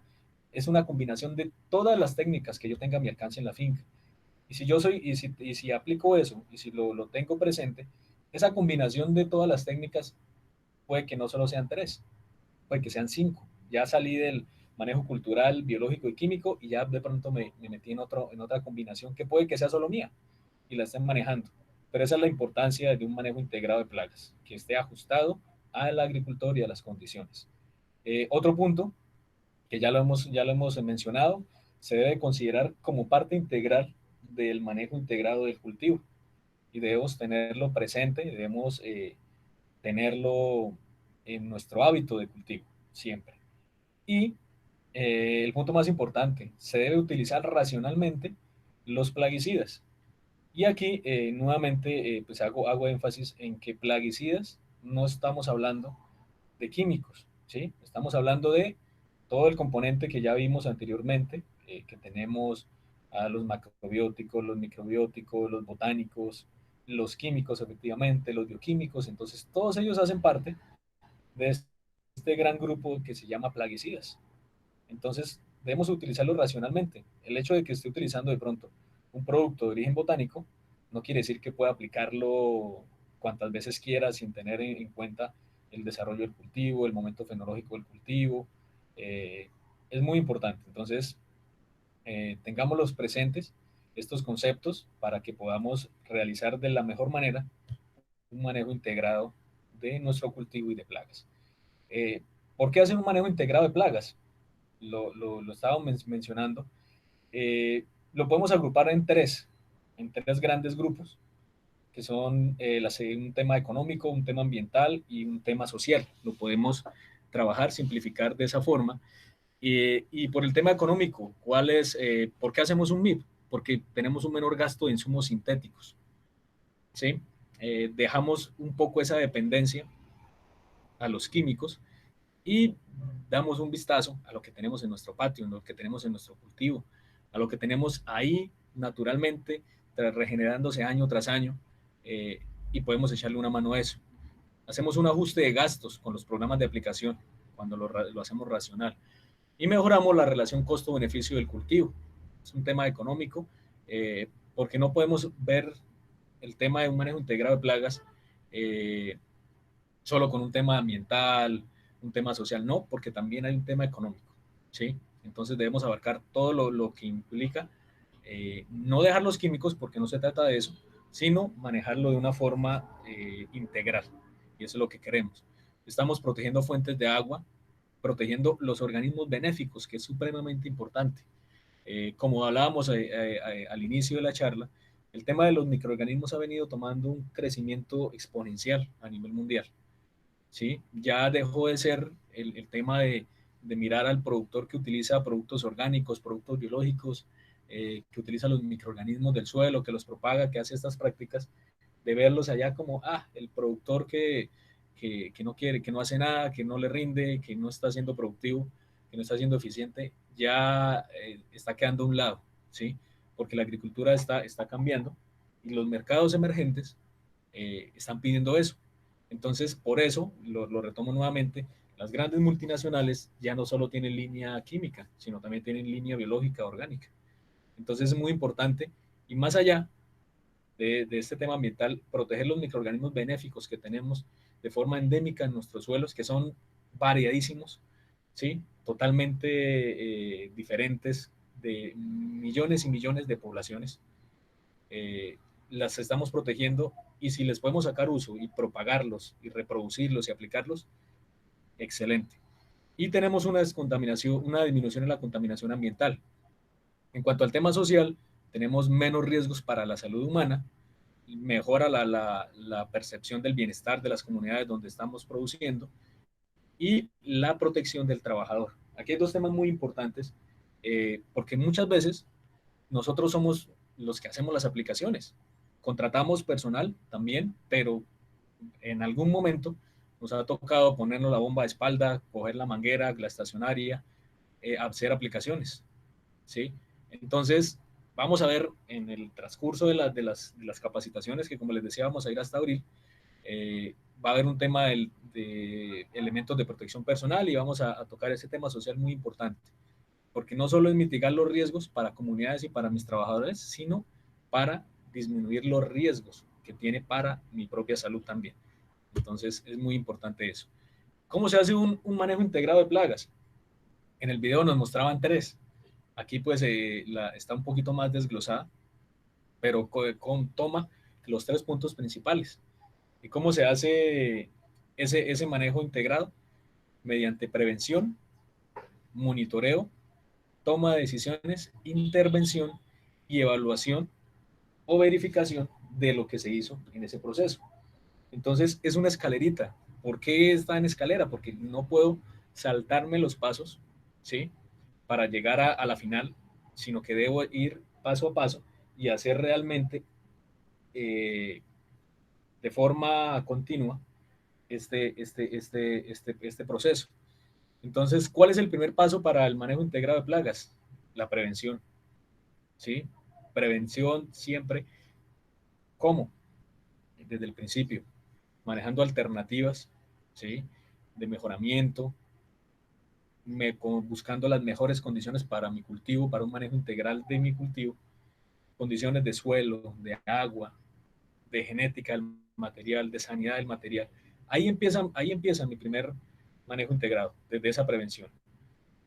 Es una combinación de todas las técnicas que yo tenga a mi alcance en la finca. Y si aplico eso, y si lo tengo presente, esa combinación de todas las técnicas puede que no solo sean 3, puede que sean 5. Ya salí del manejo cultural, biológico y químico y ya de pronto me metí en otra combinación que puede que sea solo mía y la estén manejando. Pero esa es la importancia de un manejo integrado de plagas, que esté ajustado al agricultor y a las condiciones. Otro punto, que ya lo hemos mencionado, se debe considerar como parte integral del manejo integrado del cultivo y debemos tenerlo presente, debemos tenerlo en nuestro hábito de cultivo siempre. Y el punto más importante, se debe utilizar racionalmente los plaguicidas. Y aquí nuevamente pues hago énfasis en que plaguicidas no estamos hablando de químicos, ¿sí? Estamos hablando de todo el componente que ya vimos anteriormente, que tenemos a los macrobióticos, los microbióticos, los botánicos, los químicos efectivamente, los bioquímicos, entonces todos ellos hacen parte de este gran grupo que se llama plaguicidas. Entonces, debemos utilizarlo racionalmente. El hecho de que esté utilizando de pronto un producto de origen botánico no quiere decir que pueda aplicarlo cuantas veces quiera sin tener en cuenta el desarrollo del cultivo, el momento fenológico del cultivo. Es muy importante. Entonces, tengámoslos presentes estos conceptos para que podamos realizar de la mejor manera un manejo integrado de nuestro cultivo y de plagas. ¿Por qué hacer un manejo integrado de plagas? Lo estábamos mencionando. Lo podemos agrupar en tres grandes grupos, que son un tema económico, un tema ambiental y un tema social. Lo podemos trabajar, simplificar de esa forma. Y por el tema económico, ¿por qué hacemos un MIP? Porque tenemos un menor gasto de insumos sintéticos, ¿sí? Dejamos un poco esa dependencia a los químicos y damos un vistazo a lo que tenemos en nuestro patio, a lo que tenemos en nuestro cultivo, a lo que tenemos ahí naturalmente, regenerándose año tras año, y podemos echarle una mano a eso. Hacemos un ajuste de gastos con los programas de aplicación cuando lo hacemos racional y mejoramos la relación costo-beneficio del cultivo. Es un tema económico, porque no podemos ver el tema de un manejo integrado de plagas solo con un tema ambiental, un tema social, no, porque también hay un tema económico, ¿sí? Entonces debemos abarcar todo lo que implica, no dejar los químicos porque no se trata de eso, sino manejarlo de una forma integral, y eso es lo que queremos. Estamos protegiendo fuentes de agua, protegiendo los organismos benéficos, que es supremamente importante. Como hablábamos al inicio de la charla, el tema de los microorganismos ha venido tomando un crecimiento exponencial a nivel mundial. ¿Sí? Ya dejó de ser el tema de mirar al productor que utiliza productos orgánicos, productos biológicos, que utiliza los microorganismos del suelo, que los propaga, que hace estas prácticas, de verlos allá como, el productor que no quiere, que no hace nada, que no le rinde, que no está siendo productivo, que no está siendo eficiente, ya está quedando a un lado, ¿sí? Porque la agricultura está cambiando y los mercados emergentes están pidiendo eso. Entonces, por eso, lo retomo nuevamente, las grandes multinacionales ya no solo tienen línea química, sino también tienen línea biológica, orgánica. Entonces es muy importante, y más allá de este tema ambiental, proteger los microorganismos benéficos que tenemos de forma endémica en nuestros suelos, que son variadísimos, ¿sí? Totalmente diferentes, de millones y millones de poblaciones. Las estamos protegiendo, y si les podemos sacar uso y propagarlos y reproducirlos y aplicarlos, excelente. Y tenemos una disminución en la contaminación ambiental. En cuanto al tema social, tenemos menos riesgos para la salud humana, mejora la percepción del bienestar de las comunidades donde estamos produciendo y la protección del trabajador. Aquí hay dos temas muy importantes, porque muchas veces nosotros somos los que hacemos las aplicaciones. Contratamos personal también, pero en algún momento nos ha tocado ponernos la bomba de espalda, coger la manguera, la estacionaria, hacer aplicaciones, ¿sí? Entonces, vamos a ver en el transcurso de las capacitaciones, que como les decía, vamos a ir hasta abril, va a haber un tema de elementos de protección personal, y vamos a tocar ese tema social muy importante, porque no solo es mitigar los riesgos para comunidades y para mis trabajadores, sino para disminuir los riesgos que tiene para mi propia salud también. Entonces es muy importante eso. ¿Cómo se hace un manejo integrado de plagas? En el video nos mostraban tres. Aquí pues está un poquito más desglosada, pero toma los 3 puntos principales. ¿Y cómo se hace ese manejo integrado? Mediante prevención, monitoreo, toma de decisiones, intervención y evaluación o verificación de lo que se hizo en ese proceso. Entonces es una escalerita. ¿Por qué está en escalera? Porque no puedo saltarme los pasos, ¿sí? Para llegar a la final, sino que debo ir paso a paso y hacer realmente de forma continua este proceso. Entonces, ¿cuál es el primer paso para el manejo integrado de plagas? La prevención, ¿sí? Prevención siempre. ¿Cómo? Desde el principio, manejando alternativas, ¿sí? de mejoramiento, buscando las mejores condiciones para mi cultivo, para un manejo integral de mi cultivo, condiciones de suelo, de agua, de genética del material, de sanidad del material. Ahí empieza mi primer manejo integrado, desde esa prevención.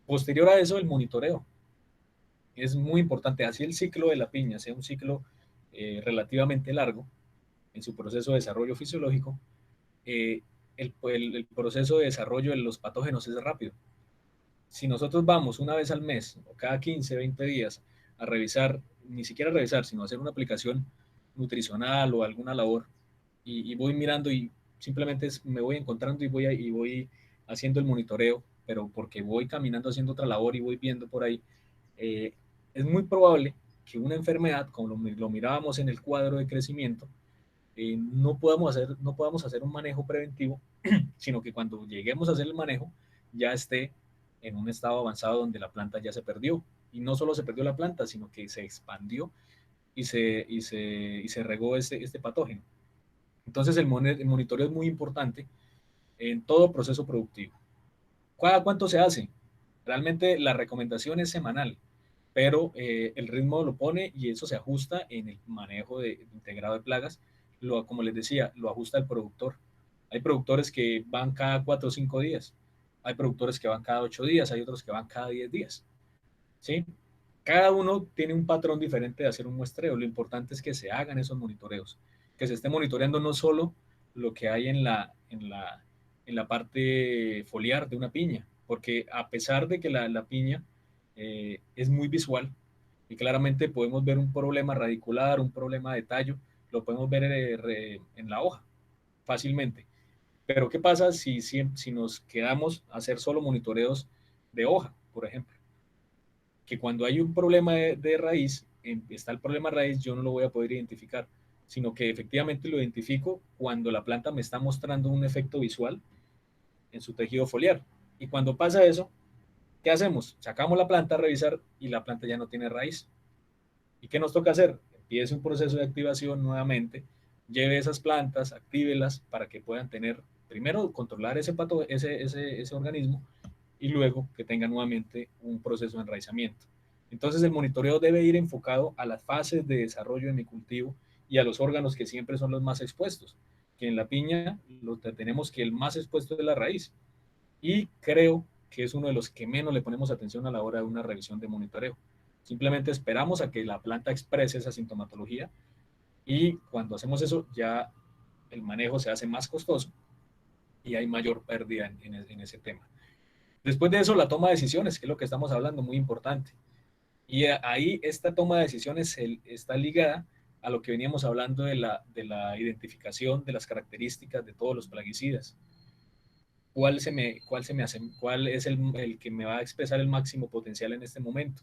Posterior a eso, el monitoreo. Es muy importante, así el ciclo de la piña sea un ciclo relativamente largo en su proceso de desarrollo fisiológico, el proceso de desarrollo de los patógenos es rápido. Si nosotros vamos una vez al mes o cada 15, 20 días a revisar, ni siquiera revisar, sino hacer una aplicación nutricional o alguna labor, y voy mirando y simplemente me voy encontrando y voy haciendo el monitoreo, pero porque voy caminando haciendo otra labor y voy viendo por ahí, es muy probable que una enfermedad, como lo mirábamos en el cuadro de crecimiento, no podamos hacer un manejo preventivo, sino que cuando lleguemos a hacer el manejo ya esté en un estado avanzado donde la planta ya se perdió. Y no solo se perdió la planta, sino que se expandió y se regó este patógeno. Entonces el monitoreo es muy importante en todo proceso productivo. ¿Cada cuánto se hace? Realmente la recomendación es semanal, pero el ritmo lo pone y eso se ajusta en el manejo integrado de plagas. Como les decía, lo ajusta el productor. Hay productores que van cada 4 o 5 días, hay productores que van cada 8 días, hay otros que van cada 10 días. ¿Sí? Cada uno tiene un patrón diferente de hacer un muestreo. Lo importante es que se hagan esos monitoreos, que se esté monitoreando no solo lo que hay en la parte foliar de una piña, porque a pesar de que la piña es muy visual y claramente podemos ver un problema radicular, un problema de tallo, lo podemos ver en la hoja fácilmente. Pero ¿qué pasa si nos quedamos a hacer solo monitoreos de hoja, por ejemplo? Que cuando hay un problema de raíz, está el problema de raíz, yo no lo voy a poder identificar, sino que efectivamente lo identifico cuando la planta me está mostrando un efecto visual en su tejido foliar. Y cuando pasa eso, ¿qué hacemos? Sacamos la planta a revisar y la planta ya no tiene raíz. ¿Y qué nos toca hacer? Empiece un proceso de activación nuevamente, lleve esas plantas, actívelas para que puedan tener, primero controlar ese organismo y luego que tenga nuevamente un proceso de enraizamiento. Entonces el monitoreo debe ir enfocado a las fases de desarrollo de mi cultivo y a los órganos que siempre son los más expuestos, que en la piña tenemos que el más expuesto es la raíz. Y creo que es uno de los que menos le ponemos atención a la hora de una revisión de monitoreo. Simplemente esperamos a que la planta exprese esa sintomatología y cuando hacemos eso ya el manejo se hace más costoso y hay mayor pérdida en ese tema. Después de eso, la toma de decisiones, que es lo que estamos hablando, muy importante. Y ahí esta toma de decisiones está ligada a lo que veníamos hablando de la identificación de las características de todos los plaguicidas. ¿Cuál es el que me va a expresar el máximo potencial en este momento?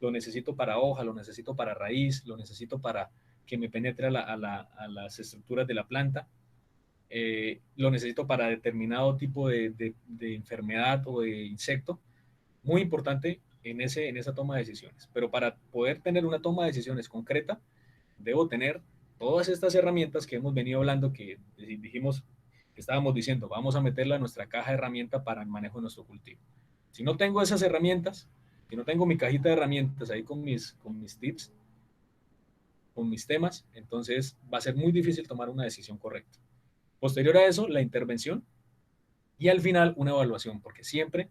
Lo necesito para hoja, lo necesito para raíz, lo necesito para que me penetre a las estructuras de la planta. Lo necesito para determinado tipo de enfermedad o de insecto. Muy importante en esa toma de decisiones. Pero para poder tener una toma de decisiones concreta, debo tener todas estas herramientas que hemos venido hablando, que dijimos, que estábamos diciendo, vamos a meterla en nuestra caja de herramientas para el manejo de nuestro cultivo. Si no tengo esas herramientas, si no tengo mi cajita de herramientas ahí con mis tips, con mis temas, entonces va a ser muy difícil tomar una decisión correcta. Posterior a eso, la intervención y al final una evaluación, porque siempre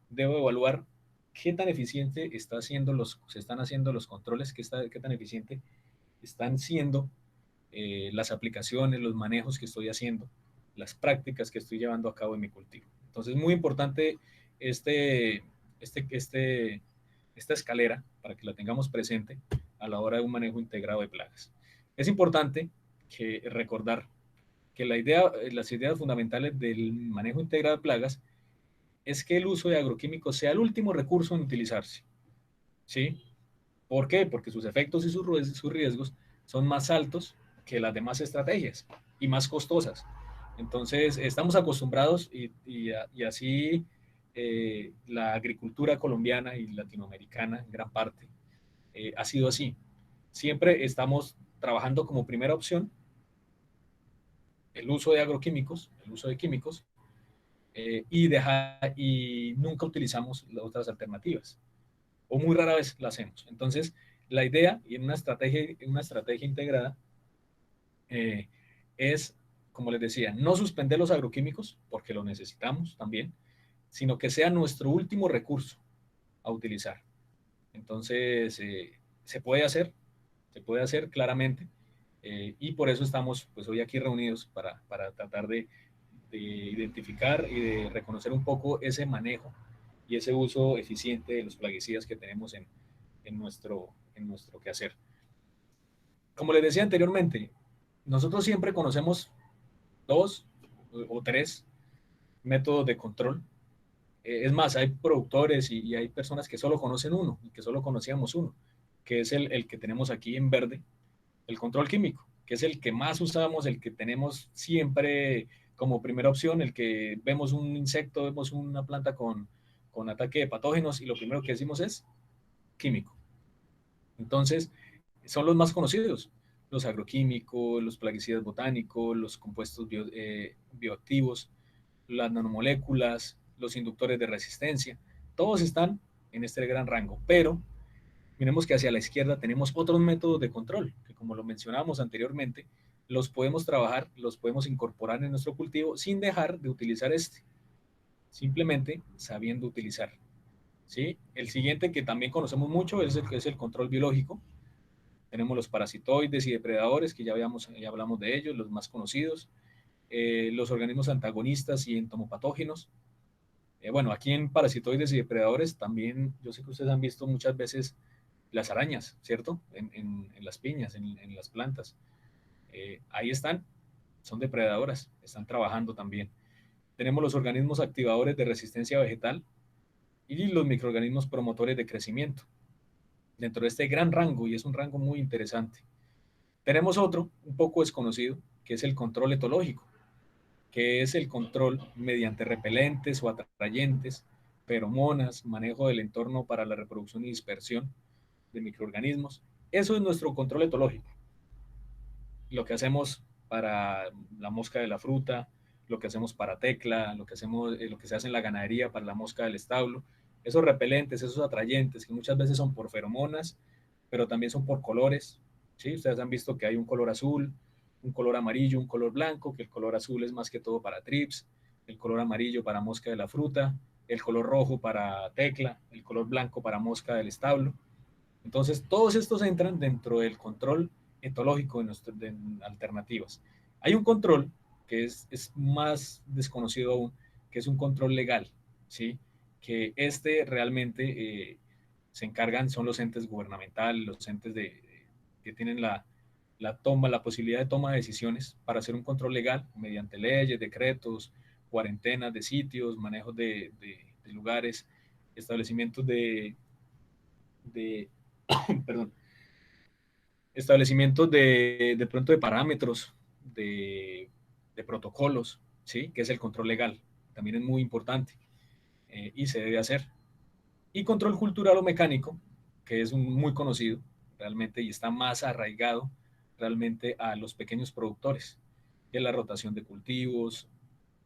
debo evaluar qué tan eficiente se están haciendo los controles, qué tan eficiente están siendo las aplicaciones, los manejos que estoy haciendo, las prácticas que estoy llevando a cabo en mi cultivo. Entonces, muy importante esta escalera para que la tengamos presente a la hora de un manejo integrado de plagas. Es importante recordar que las ideas fundamentales del manejo integrado de plagas es que el uso de agroquímicos sea el último recurso en utilizarse. ¿Sí? ¿Por qué? Porque sus efectos y sus riesgos son más altos que las demás estrategias y más costosas. Entonces, estamos acostumbrados y así la agricultura colombiana y latinoamericana, en gran parte, ha sido así. Siempre estamos trabajando como primera opción el uso de agroquímicos, el uso de químicos, y nunca utilizamos las otras alternativas, o muy rara vez la hacemos. Entonces, la idea, y en una estrategia integrada, es, como les decía, no suspender los agroquímicos, porque lo necesitamos también, sino que sea nuestro último recurso a utilizar. Entonces, se puede hacer claramente, y por eso estamos pues hoy aquí reunidos para tratar de identificar y de reconocer un poco ese manejo y ese uso eficiente de los plaguicidas que tenemos en nuestro quehacer. Como les decía anteriormente, nosotros siempre conocemos 2 o 3 métodos de control. Es más, hay productores y hay personas que solo conocen uno, y que solo conocíamos uno, que es el que tenemos aquí en verde, el control químico, que es el que más usamos, el que tenemos siempre como primera opción, el que vemos un insecto, vemos una planta con ataque de patógenos y lo primero que decimos es químico. Entonces, son los más conocidos, los agroquímicos, los plaguicidas botánicos, los compuestos bioactivos, las nanomoléculas, los inductores de resistencia, todos están en este gran rango, pero miremos que hacia la izquierda tenemos otros métodos de control, que como lo mencionábamos anteriormente, los podemos trabajar, los podemos incorporar en nuestro cultivo sin dejar de utilizar simplemente sabiendo utilizar. ¿Sí? El siguiente que también conocemos mucho es el control biológico. Tenemos los parasitoides y depredadores, que ya hablamos de ellos, los más conocidos, los organismos antagonistas y entomopatógenos. Bueno, aquí en parasitoides y depredadores también, yo sé que ustedes han visto muchas veces las arañas, ¿cierto? En las piñas, en las plantas. Ahí están, son depredadoras, están trabajando también. Tenemos los organismos activadores de resistencia vegetal y los microorganismos promotores de crecimiento. Dentro de este gran rango, y es un rango muy interesante. Tenemos otro, un poco desconocido, que es el control etológico, que es el control mediante repelentes o atrayentes, feromonas, manejo del entorno para la reproducción y dispersión de microorganismos. Eso es nuestro control etológico. Lo que hacemos para la mosca de la fruta, lo que hacemos para tecla, lo que se hace en la ganadería para la mosca del establo, esos repelentes, esos atrayentes, que muchas veces son por feromonas, pero también son por colores, ¿sí? Ustedes han visto que hay un color azul, un color amarillo, un color blanco, que el color azul es más que todo para trips, el color amarillo para mosca de la fruta, el color rojo para tecla, el color blanco para mosca del establo. Entonces, todos estos entran dentro del control etológico de alternativas. Hay un control que es más desconocido aún, que es un control legal, ¿sí? Que realmente se encargan, son los entes gubernamentales, los entes que tienen la posibilidad de toma de decisiones para hacer un control legal mediante leyes, decretos, cuarentenas de sitios, manejos de lugares, establecimientos perdón, establecimientos de pronto de parámetros, de protocolos, ¿sí? Que es el control legal, también es muy importante y se debe hacer. Y control cultural o mecánico, que es muy conocido realmente y está más arraigado realmente a los pequeños productores, que es la rotación de cultivos,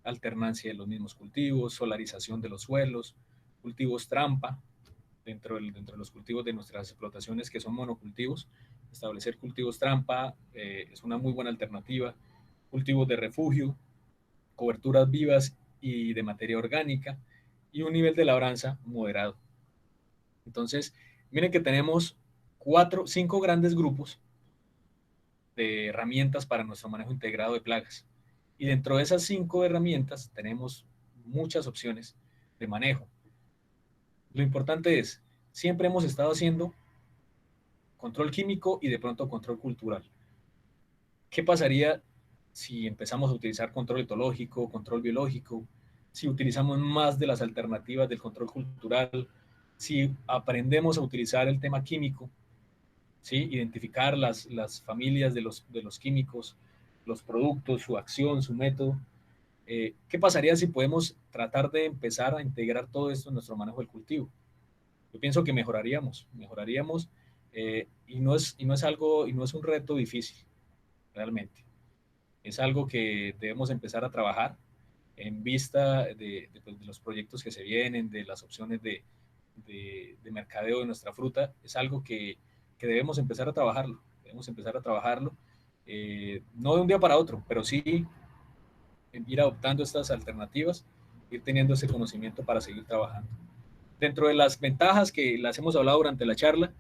alternancia de los mismos cultivos, solarización de los suelos, cultivos trampa, dentro de los cultivos de nuestras explotaciones que son monocultivos. Establecer cultivos trampa es una muy buena alternativa. Cultivos de refugio, coberturas vivas y de materia orgánica y un nivel de labranza moderado. Entonces, miren que tenemos 5 grandes grupos de herramientas para nuestro manejo integrado de plagas. Y dentro de esas 5 herramientas tenemos muchas opciones de manejo. Lo importante es, siempre hemos estado haciendo control químico y de pronto control cultural. ¿Qué pasaría si empezamos a utilizar control etológico, control biológico, si utilizamos más de las alternativas del control cultural, si aprendemos a utilizar el tema químico, ¿sí? Identificar las familias de los químicos, los productos, su acción, su método? ¿Qué pasaría si podemos tratar de empezar a integrar todo esto en nuestro manejo del cultivo? Yo pienso que mejoraríamos y no es un reto difícil, realmente. Es algo que debemos empezar a trabajar en vista pues, de los proyectos que se vienen, de las opciones de mercadeo de nuestra fruta, es algo que debemos empezar a trabajarlo. Debemos empezar a trabajarlo, no de un día para otro, pero sí ir adoptando estas alternativas, ir teniendo ese conocimiento para seguir trabajando. Dentro de las ventajas que las hemos hablado durante la charla,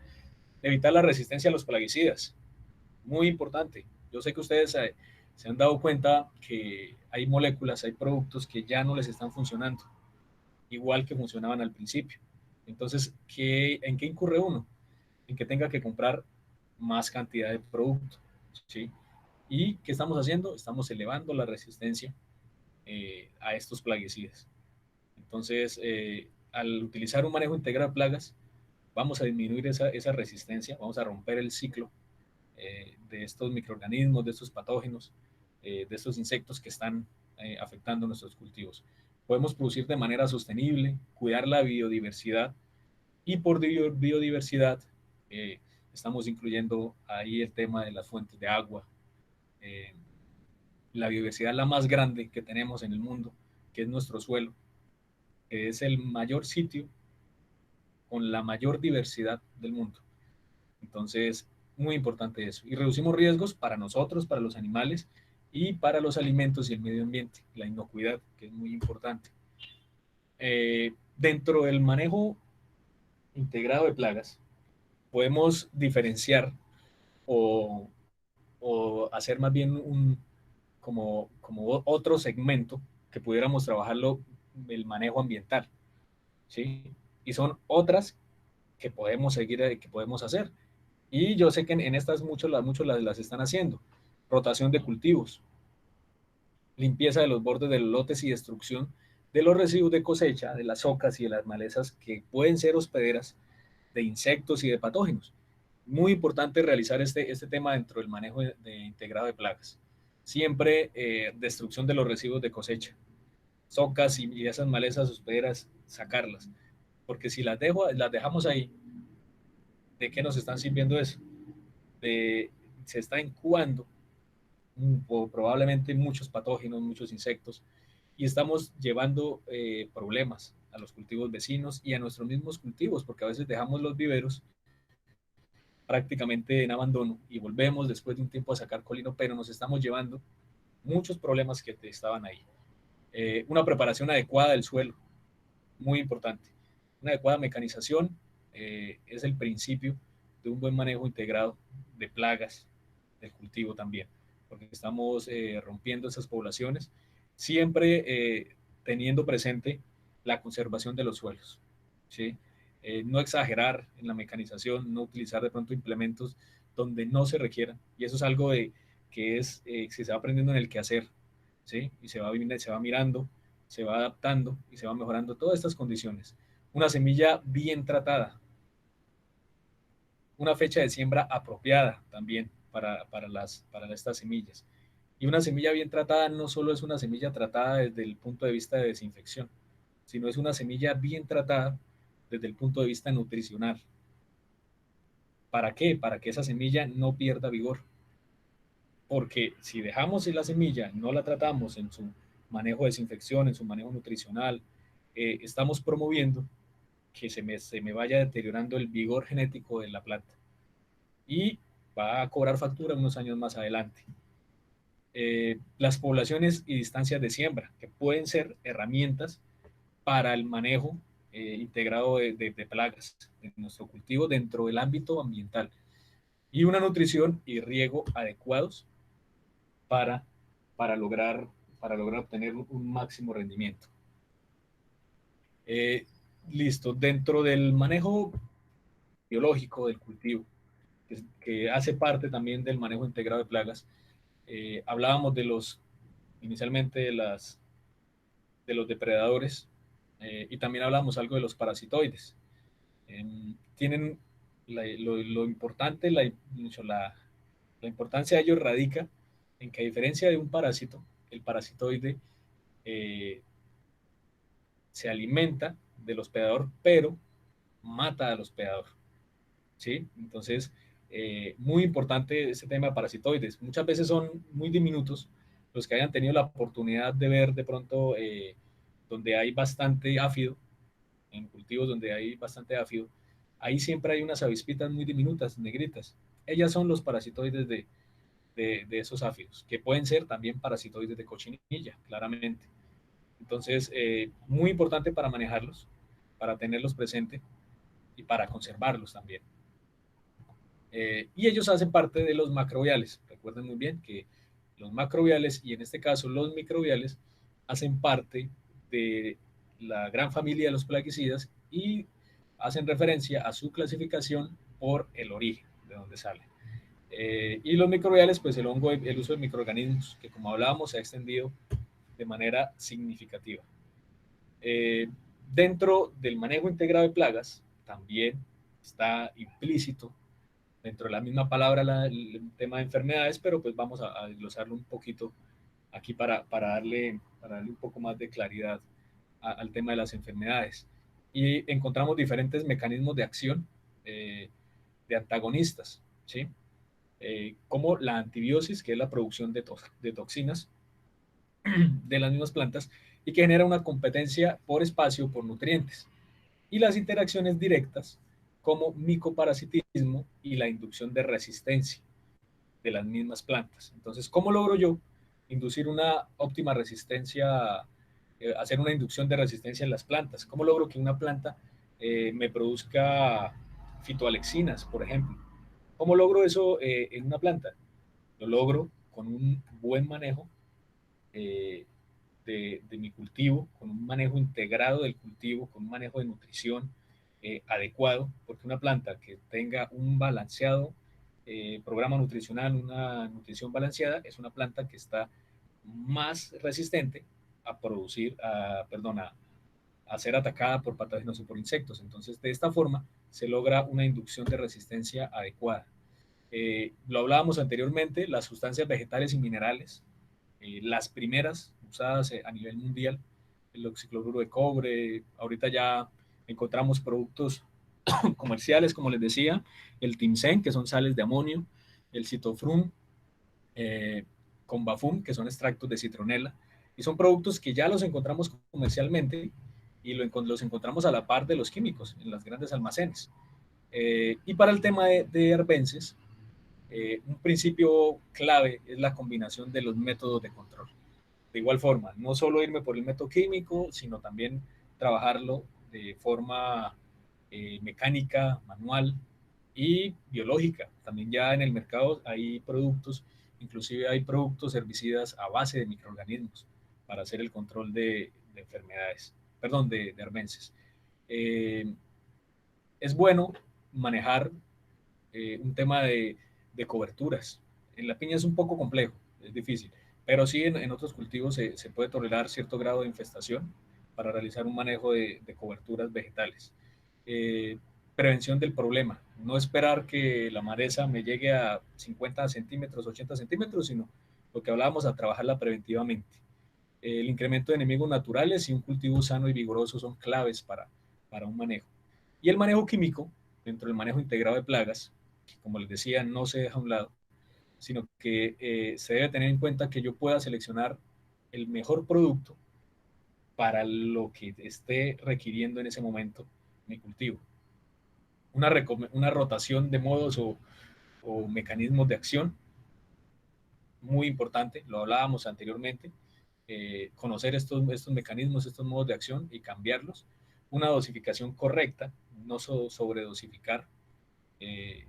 evitar la resistencia a los plaguicidas. Muy importante. Yo sé que ustedes se han dado cuenta que hay moléculas, hay productos que ya no les están funcionando, igual que funcionaban al principio. Entonces, ¿en qué incurre uno? En que tenga que comprar más cantidad de producto, ¿sí? ¿Y qué estamos haciendo? Estamos elevando la resistencia a estos plaguicidas. Entonces, al utilizar un manejo integrado de plagas, vamos a disminuir esa resistencia, vamos a romper el ciclo de estos microorganismos, de estos patógenos, de estos insectos que están afectando nuestros cultivos. Podemos producir de manera sostenible, cuidar la biodiversidad, y por biodiversidad estamos incluyendo ahí el tema de las fuentes de agua, la biodiversidad la más grande que tenemos en el mundo, que es nuestro suelo, que es el mayor sitio con la mayor diversidad del mundo. Entonces, muy importante eso. Y reducimos riesgos para nosotros, para los animales y para los alimentos y el medio ambiente, la inocuidad, que es muy importante. Dentro del manejo integrado de plagas, podemos diferenciar o, hacer más bien como otro segmento que pudiéramos trabajarlo, el manejo ambiental, ¿sí? Y son otras que podemos seguir, que podemos hacer. Y yo sé que en estas muchos las están haciendo. Rotación de cultivos, limpieza de los bordes de los lotes y destrucción de los residuos de cosecha, de las ocas y de las malezas que pueden ser hospederas de insectos y de patógenos. Muy importante realizar este tema dentro del manejo de integrado de plagas. Siempre destrucción de los residuos de cosecha, socas y esas malezas hospederas, sacarlas. Porque si las dejamos ahí, ¿de qué nos están sirviendo eso? Se está incubando probablemente muchos patógenos, muchos insectos, y estamos llevando problemas a los cultivos vecinos y a nuestros mismos cultivos, porque a veces dejamos los viveros prácticamente en abandono y volvemos después de un tiempo a sacar colino, pero nos estamos llevando muchos problemas que estaban ahí. Una preparación adecuada del suelo, muy importante. Una adecuada mecanización es el principio de un buen manejo integrado de plagas del cultivo también, porque estamos rompiendo esas poblaciones, siempre teniendo presente la conservación de los suelos, ¿sí? No exagerar en la mecanización, no utilizar de pronto implementos donde no se requieran, y eso es algo que se va aprendiendo en el quehacer, ¿sí? Y se va mirando, se va adaptando y se va mejorando todas estas condiciones. Una semilla bien tratada, una fecha de siembra apropiada también para estas semillas. Y una semilla bien tratada no solo es una semilla tratada desde el punto de vista de desinfección, sino es una semilla bien tratada desde el punto de vista nutricional. ¿Para qué? Para que esa semilla no pierda vigor. Porque si dejamos la semilla, no la tratamos en su manejo de desinfección, en su manejo nutricional, estamos promoviendo que se me vaya deteriorando el vigor genético de la planta y va a cobrar factura unos años más adelante. Las poblaciones y distancias de siembra, que pueden ser herramientas para el manejo integrado de plagas en nuestro cultivo dentro del ámbito ambiental, y una nutrición y riego adecuados para lograr obtener un máximo rendimiento. Listo, dentro del manejo biológico del cultivo, que hace parte también del manejo integrado de plagas, hablábamos inicialmente de los depredadores, y también hablamos algo de los parasitoides. Tienen lo importante, la importancia de ellos radica en que, a diferencia de un parásito, el parasitoide se alimenta del hospedador, pero mata al hospedador, ¿sí? Entonces, muy importante este tema de parasitoides. Muchas veces son muy diminutos los que hayan tenido la oportunidad de ver de pronto donde hay bastante áfido, en cultivos donde hay bastante áfido, ahí siempre hay unas avispitas muy diminutas, negritas. Ellas son los parasitoides de esos áfidos, que pueden ser también parasitoides de cochinilla, claramente. Entonces, muy importante para manejarlos, para tenerlos presentes y para conservarlos también. Y ellos hacen parte de los macrobiales. Recuerden muy bien que los macrobiales, y en este caso los microbiales, hacen parte de la gran familia de los plaguicidas y hacen referencia a su clasificación por el origen, de donde salen. Y los microbiales, pues el hongo, el uso de microorganismos, que como hablábamos, se ha extendido de manera significativa. Dentro del manejo integrado de plagas, también está implícito dentro de la misma palabra el tema de enfermedades, pero pues vamos a desglosarlo un poquito aquí para darle un poco más de claridad al tema de las enfermedades. Y encontramos diferentes mecanismos de acción de antagonistas, ¿sí? Como la antibiosis, que es la producción de toxinas de las mismas plantas y que genera una competencia por espacio, por nutrientes. Y las interacciones directas, como micoparasitismo y la inducción de resistencia de las mismas plantas. Entonces, ¿cómo logro yo inducir una óptima resistencia, hacer una inducción de resistencia en las plantas? ¿Cómo logro que una planta me produzca fitoalexinas, por ejemplo? ¿Cómo logro eso en una planta? Lo logro con un buen manejo de mi cultivo, con un manejo integrado del cultivo, con un manejo de nutrición adecuado, porque una planta que tenga un balanceado programa nutricional, una nutrición balanceada, es una planta que está más resistente a producir, a ser atacada por patógenos y por insectos. Entonces, de esta forma se logra una inducción de resistencia adecuada. Lo hablábamos anteriormente, las sustancias vegetales y minerales, las primeras usadas a nivel mundial, el oxicloruro de cobre, ahorita ya encontramos productos comerciales, como les decía, el Timsen, que son sales de amonio, el Citofrum, con Bafum, que son extractos de citronela, y son productos que ya los encontramos comercialmente y los encontramos a la par de los químicos en los grandes almacenes. Y para el tema de herbences, un principio clave es la combinación de los métodos de control. De igual forma, no solo irme por el método químico, sino también trabajarlo de forma mecánica, manual y biológica. También ya en el mercado hay productos, inclusive hay productos herbicidas a base de microorganismos para hacer el control de enfermedades, perdón, de herbences. Es bueno manejar un tema de coberturas. En la piña es un poco complejo, es difícil, pero sí en otros cultivos se puede tolerar cierto grado de infestación para realizar un manejo de coberturas vegetales. Prevención del problema, no esperar que la maleza me llegue a 50 centímetros, 80 centímetros, sino lo que hablábamos, a trabajarla preventivamente. El incremento de enemigos naturales y un cultivo sano y vigoroso son claves para un manejo. Y el manejo químico, dentro del manejo integrado de plagas, que como les decía, no se deja a un lado, sino que se debe tener en cuenta que yo pueda seleccionar el mejor producto para lo que esté requiriendo en ese momento mi cultivo. Una rotación de modos o mecanismos de acción, muy importante, lo hablábamos anteriormente, conocer estos mecanismos, estos modos de acción y cambiarlos. Una dosificación correcta, no sobredosificar,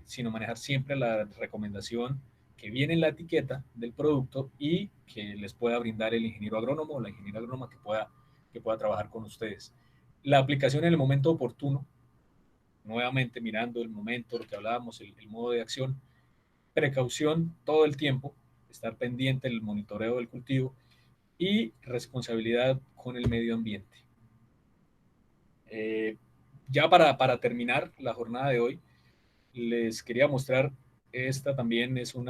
sino manejar siempre la recomendación que viene en la etiqueta del producto y que les pueda brindar el ingeniero agrónomo o la ingeniera agrónoma que pueda trabajar con ustedes. La aplicación en el momento oportuno, nuevamente mirando el momento, lo que hablábamos, el modo de acción, precaución todo el tiempo, estar pendiente del monitoreo del cultivo y responsabilidad con el medio ambiente. Ya para terminar la jornada de hoy, les quería mostrar, esta también es un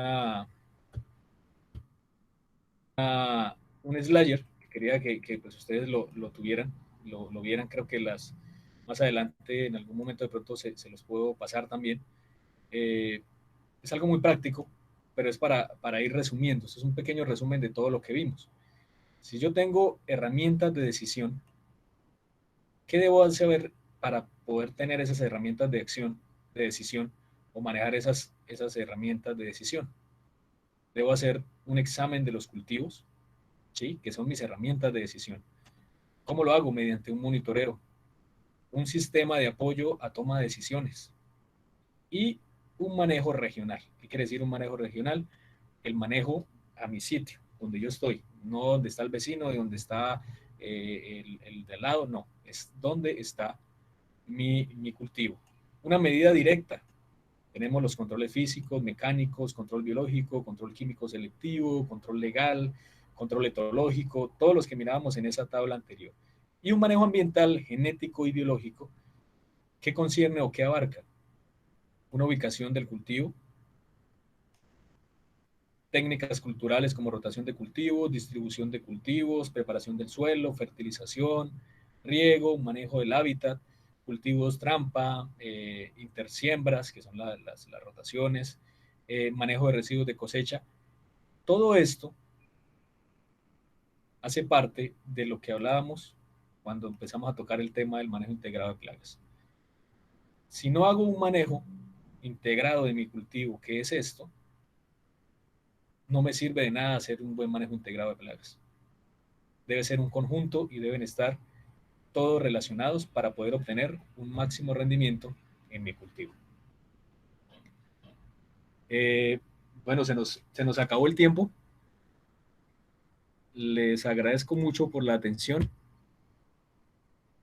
slayer, que quería que pues ustedes lo tuvieran, lo vieran. Creo que más adelante, en algún momento de pronto se los puedo pasar también. Es algo muy práctico, pero es para ir resumiendo. Esto es un pequeño resumen de todo lo que vimos. Si yo tengo herramientas de decisión, ¿qué debo hacer para poder tener esas herramientas de acción, de decisión, o manejar esas herramientas de decisión? Debo hacer un examen de los cultivos, ¿sí? Que son mis herramientas de decisión. ¿Cómo lo hago? Mediante un monitoreo, un sistema de apoyo a toma de decisiones y un manejo regional. ¿Qué quiere decir un manejo regional? El manejo a mi sitio, donde yo estoy, no donde está el vecino, de donde está el de al lado, no, es donde está mi cultivo. Una medida directa. Tenemos los controles físicos, mecánicos, control biológico, control químico selectivo, control legal, control etológico, todos los que mirábamos en esa tabla anterior. Y un manejo ambiental, genético y biológico, ¿qué concierne o qué abarca? Una ubicación del cultivo, técnicas culturales como rotación de cultivos, distribución de cultivos, preparación del suelo, fertilización, riego, manejo del hábitat, cultivos trampa, intersiembras, que son las rotaciones, manejo de residuos de cosecha. Todo esto hace parte de lo que hablábamos cuando empezamos a tocar el tema del manejo integrado de plagas. Si no hago un manejo integrado de mi cultivo, ¿qué es esto? No me sirve de nada hacer un buen manejo integrado de plagas. Debe ser un conjunto y deben estar todos relacionados para poder obtener un máximo rendimiento en mi cultivo. Bueno, se nos acabó el tiempo. Les agradezco mucho por la atención.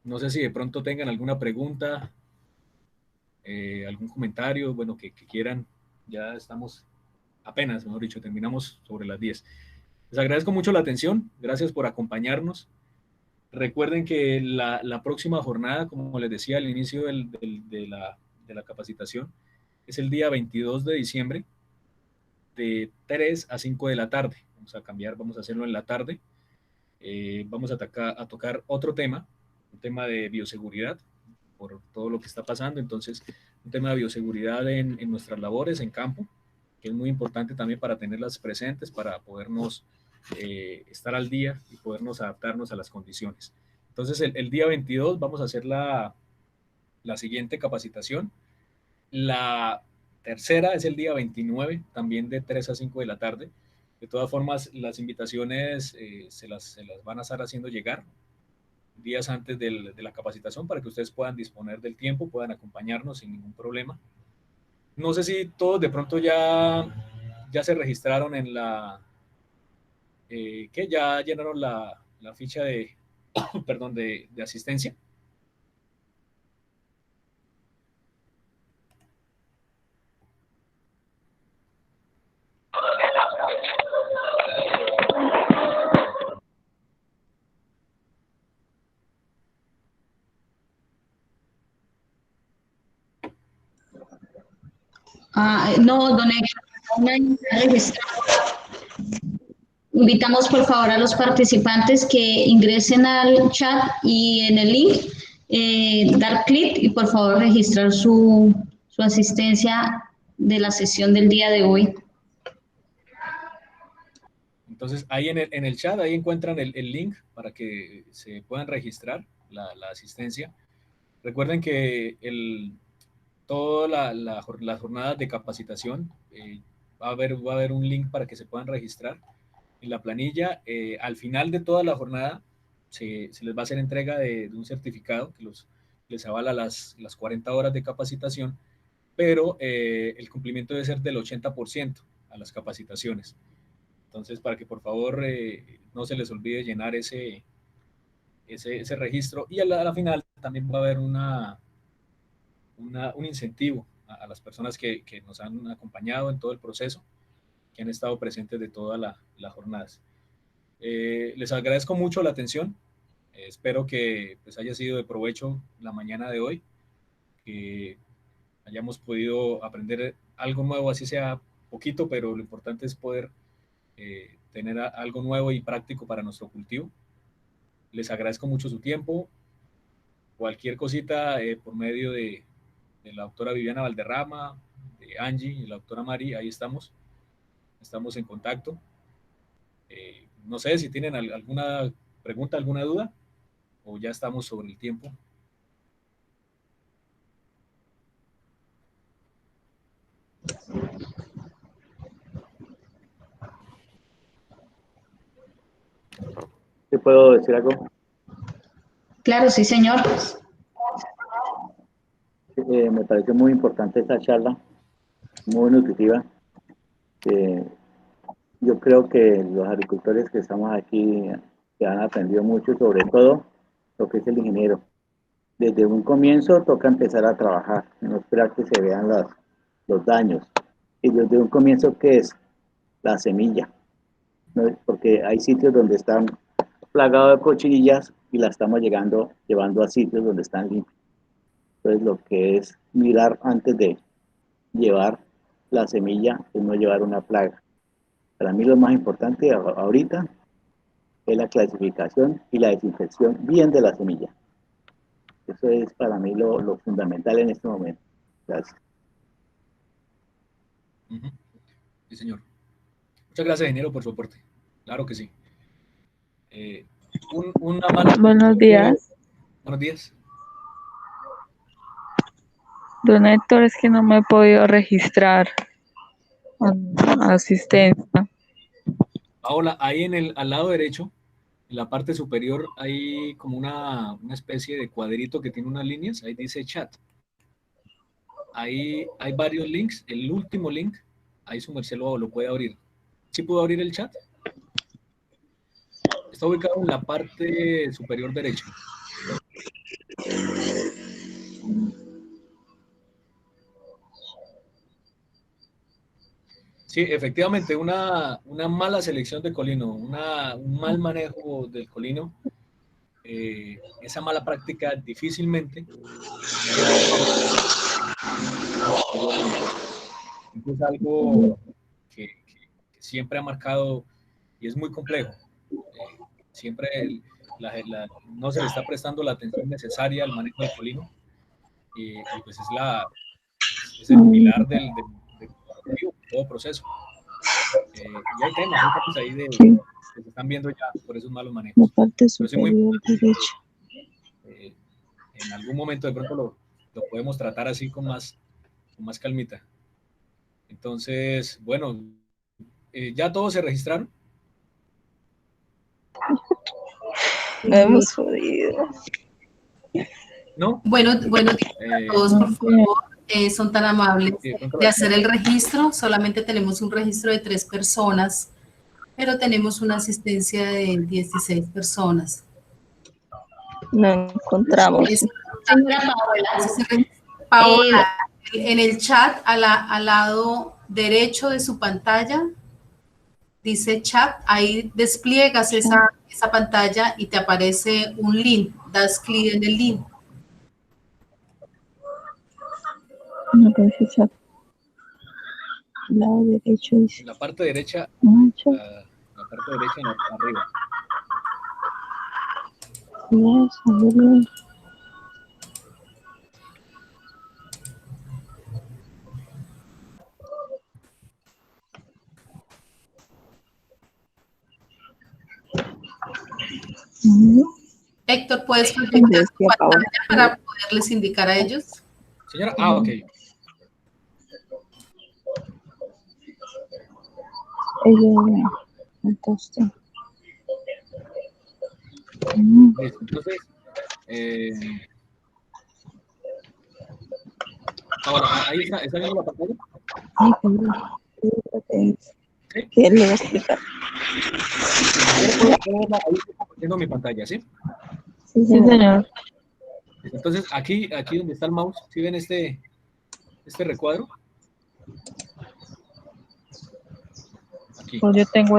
No sé si de pronto tengan alguna pregunta, algún comentario, bueno, que quieran. Ya estamos apenas, mejor dicho, terminamos sobre las 10. Les agradezco mucho la atención. Gracias por acompañarnos. Recuerden que la próxima jornada, como les decía al inicio de la capacitación, es el día 22 de diciembre de 3 a 5 de la tarde. Vamos a cambiar, vamos a hacerlo en la tarde. Vamos a tocar otro tema, un tema de bioseguridad, por todo lo que está pasando. Entonces, un tema de bioseguridad en nuestras labores en campo, que es muy importante también para tenerlas presentes, para podernos estar al día y podernos adaptarnos a las condiciones. Entonces, el día 22 vamos a hacer la siguiente capacitación. La tercera es el día 29, también de 3 a 5 de la tarde. De todas formas, las invitaciones se las van a estar haciendo llegar días antes de la capacitación para que ustedes puedan disponer del tiempo, puedan acompañarnos sin ningún problema. No sé si todos de pronto ya se registraron en que ya llenaron la ficha de, perdón, de asistencia. No, don Héctor, aún hay que registrar. Invitamos por favor a los participantes que ingresen al chat y en el link dar clic y por favor registrar su asistencia de la sesión del día de hoy. Entonces, ahí en el chat, ahí encuentran el link para que se puedan registrar la asistencia. Recuerden que todas las jornadas de capacitación va a haber un link para que se puedan registrar en la planilla. Al final de toda la jornada se les va a hacer entrega de un certificado que les avala las 40 horas de capacitación, pero el cumplimiento debe ser del 80% a las capacitaciones. Entonces, para que por favor no se les olvide llenar ese registro. Y a la final también va a haber un incentivo a las personas que nos han acompañado en todo el proceso, que han estado presentes de todas las jornadas. Les agradezco mucho la atención. Espero que pues, haya sido de provecho la mañana de hoy, que hayamos podido aprender algo nuevo, así sea poquito, pero lo importante es poder tener algo nuevo y práctico para nuestro cultivo. Les agradezco mucho su tiempo. Cualquier cosita por medio de la doctora Viviana Valderrama, de Angie y la doctora Mari, ahí estamos. estamos en contacto. No sé si tienen alguna pregunta, alguna duda, o ya estamos sobre el tiempo. ¿Te puedo decir algo? Claro, sí, señor. Me pareció muy importante esta charla, muy nutritiva. Yo creo que los agricultores que estamos aquí que han aprendido mucho, sobre todo lo que es el ingeniero. Desde un comienzo toca empezar a trabajar, no esperar que se vean los daños. Y desde un comienzo, ¿qué es? La semilla, ¿no? Porque hay sitios donde están plagados de cochinillas y la estamos llevando a sitios donde están limpios. Entonces, lo que es mirar antes de llevar la semilla es no llevar una plaga. Para mí lo más importante ahorita es la clasificación y la desinfección bien de la semilla. Eso es para mí lo fundamental en este momento. Gracias. Sí, señor. Muchas gracias, ingeniero, por su aporte. Claro que sí. Una mala... Buenos días. Buenos días. Don Héctor, es que no me he podido registrar a asistencia. Paola, ahí al lado derecho, en la parte superior, hay como una especie de cuadrito que tiene unas líneas. Ahí dice chat. Ahí hay varios links. El último link, ahí su merced lo puede abrir. ¿Sí puedo abrir el chat? Está ubicado en la parte superior derecha. Sí, efectivamente, una mala selección de colino, un mal manejo del colino, esa mala práctica difícilmente es algo que siempre ha marcado y es muy complejo. Siempre no se le está prestando la atención necesaria al manejo del colino y pues es el pilar del todo proceso. Y hay temas ahí que se están viendo ya por esos malos manejos. La parte superior derecha. En algún momento de pronto lo podemos tratar así con más calmita. Entonces, bueno, ¿ya todos se registraron? Me hemos jodido. ¿No? Bueno, días a todos, por favor. Son tan amables de hacer el registro. Solamente tenemos un registro de 3 personas, pero tenemos una asistencia de 16 personas. No encontramos. Señora Paola. Paola, en el chat al lado derecho de su pantalla dice chat, ahí despliegas esa pantalla y te aparece un link, das clic en el link. No aparece chat. Lado derecho dice. La parte derecha, la parte derecha arriba. Héctor, ¿puedes proyectar tu pantalla para poderles indicar a ellos? Señora, ok. Entonces, ahora, ahí está viendo la pantalla. Ay, ¿qué le voy a explicar? Ahí estoy compartiendo mi pantalla, ¿sí? Sí, señor. Entonces, aquí donde está el mouse, ¿sí ven este recuadro? Aquí. Pues yo tengo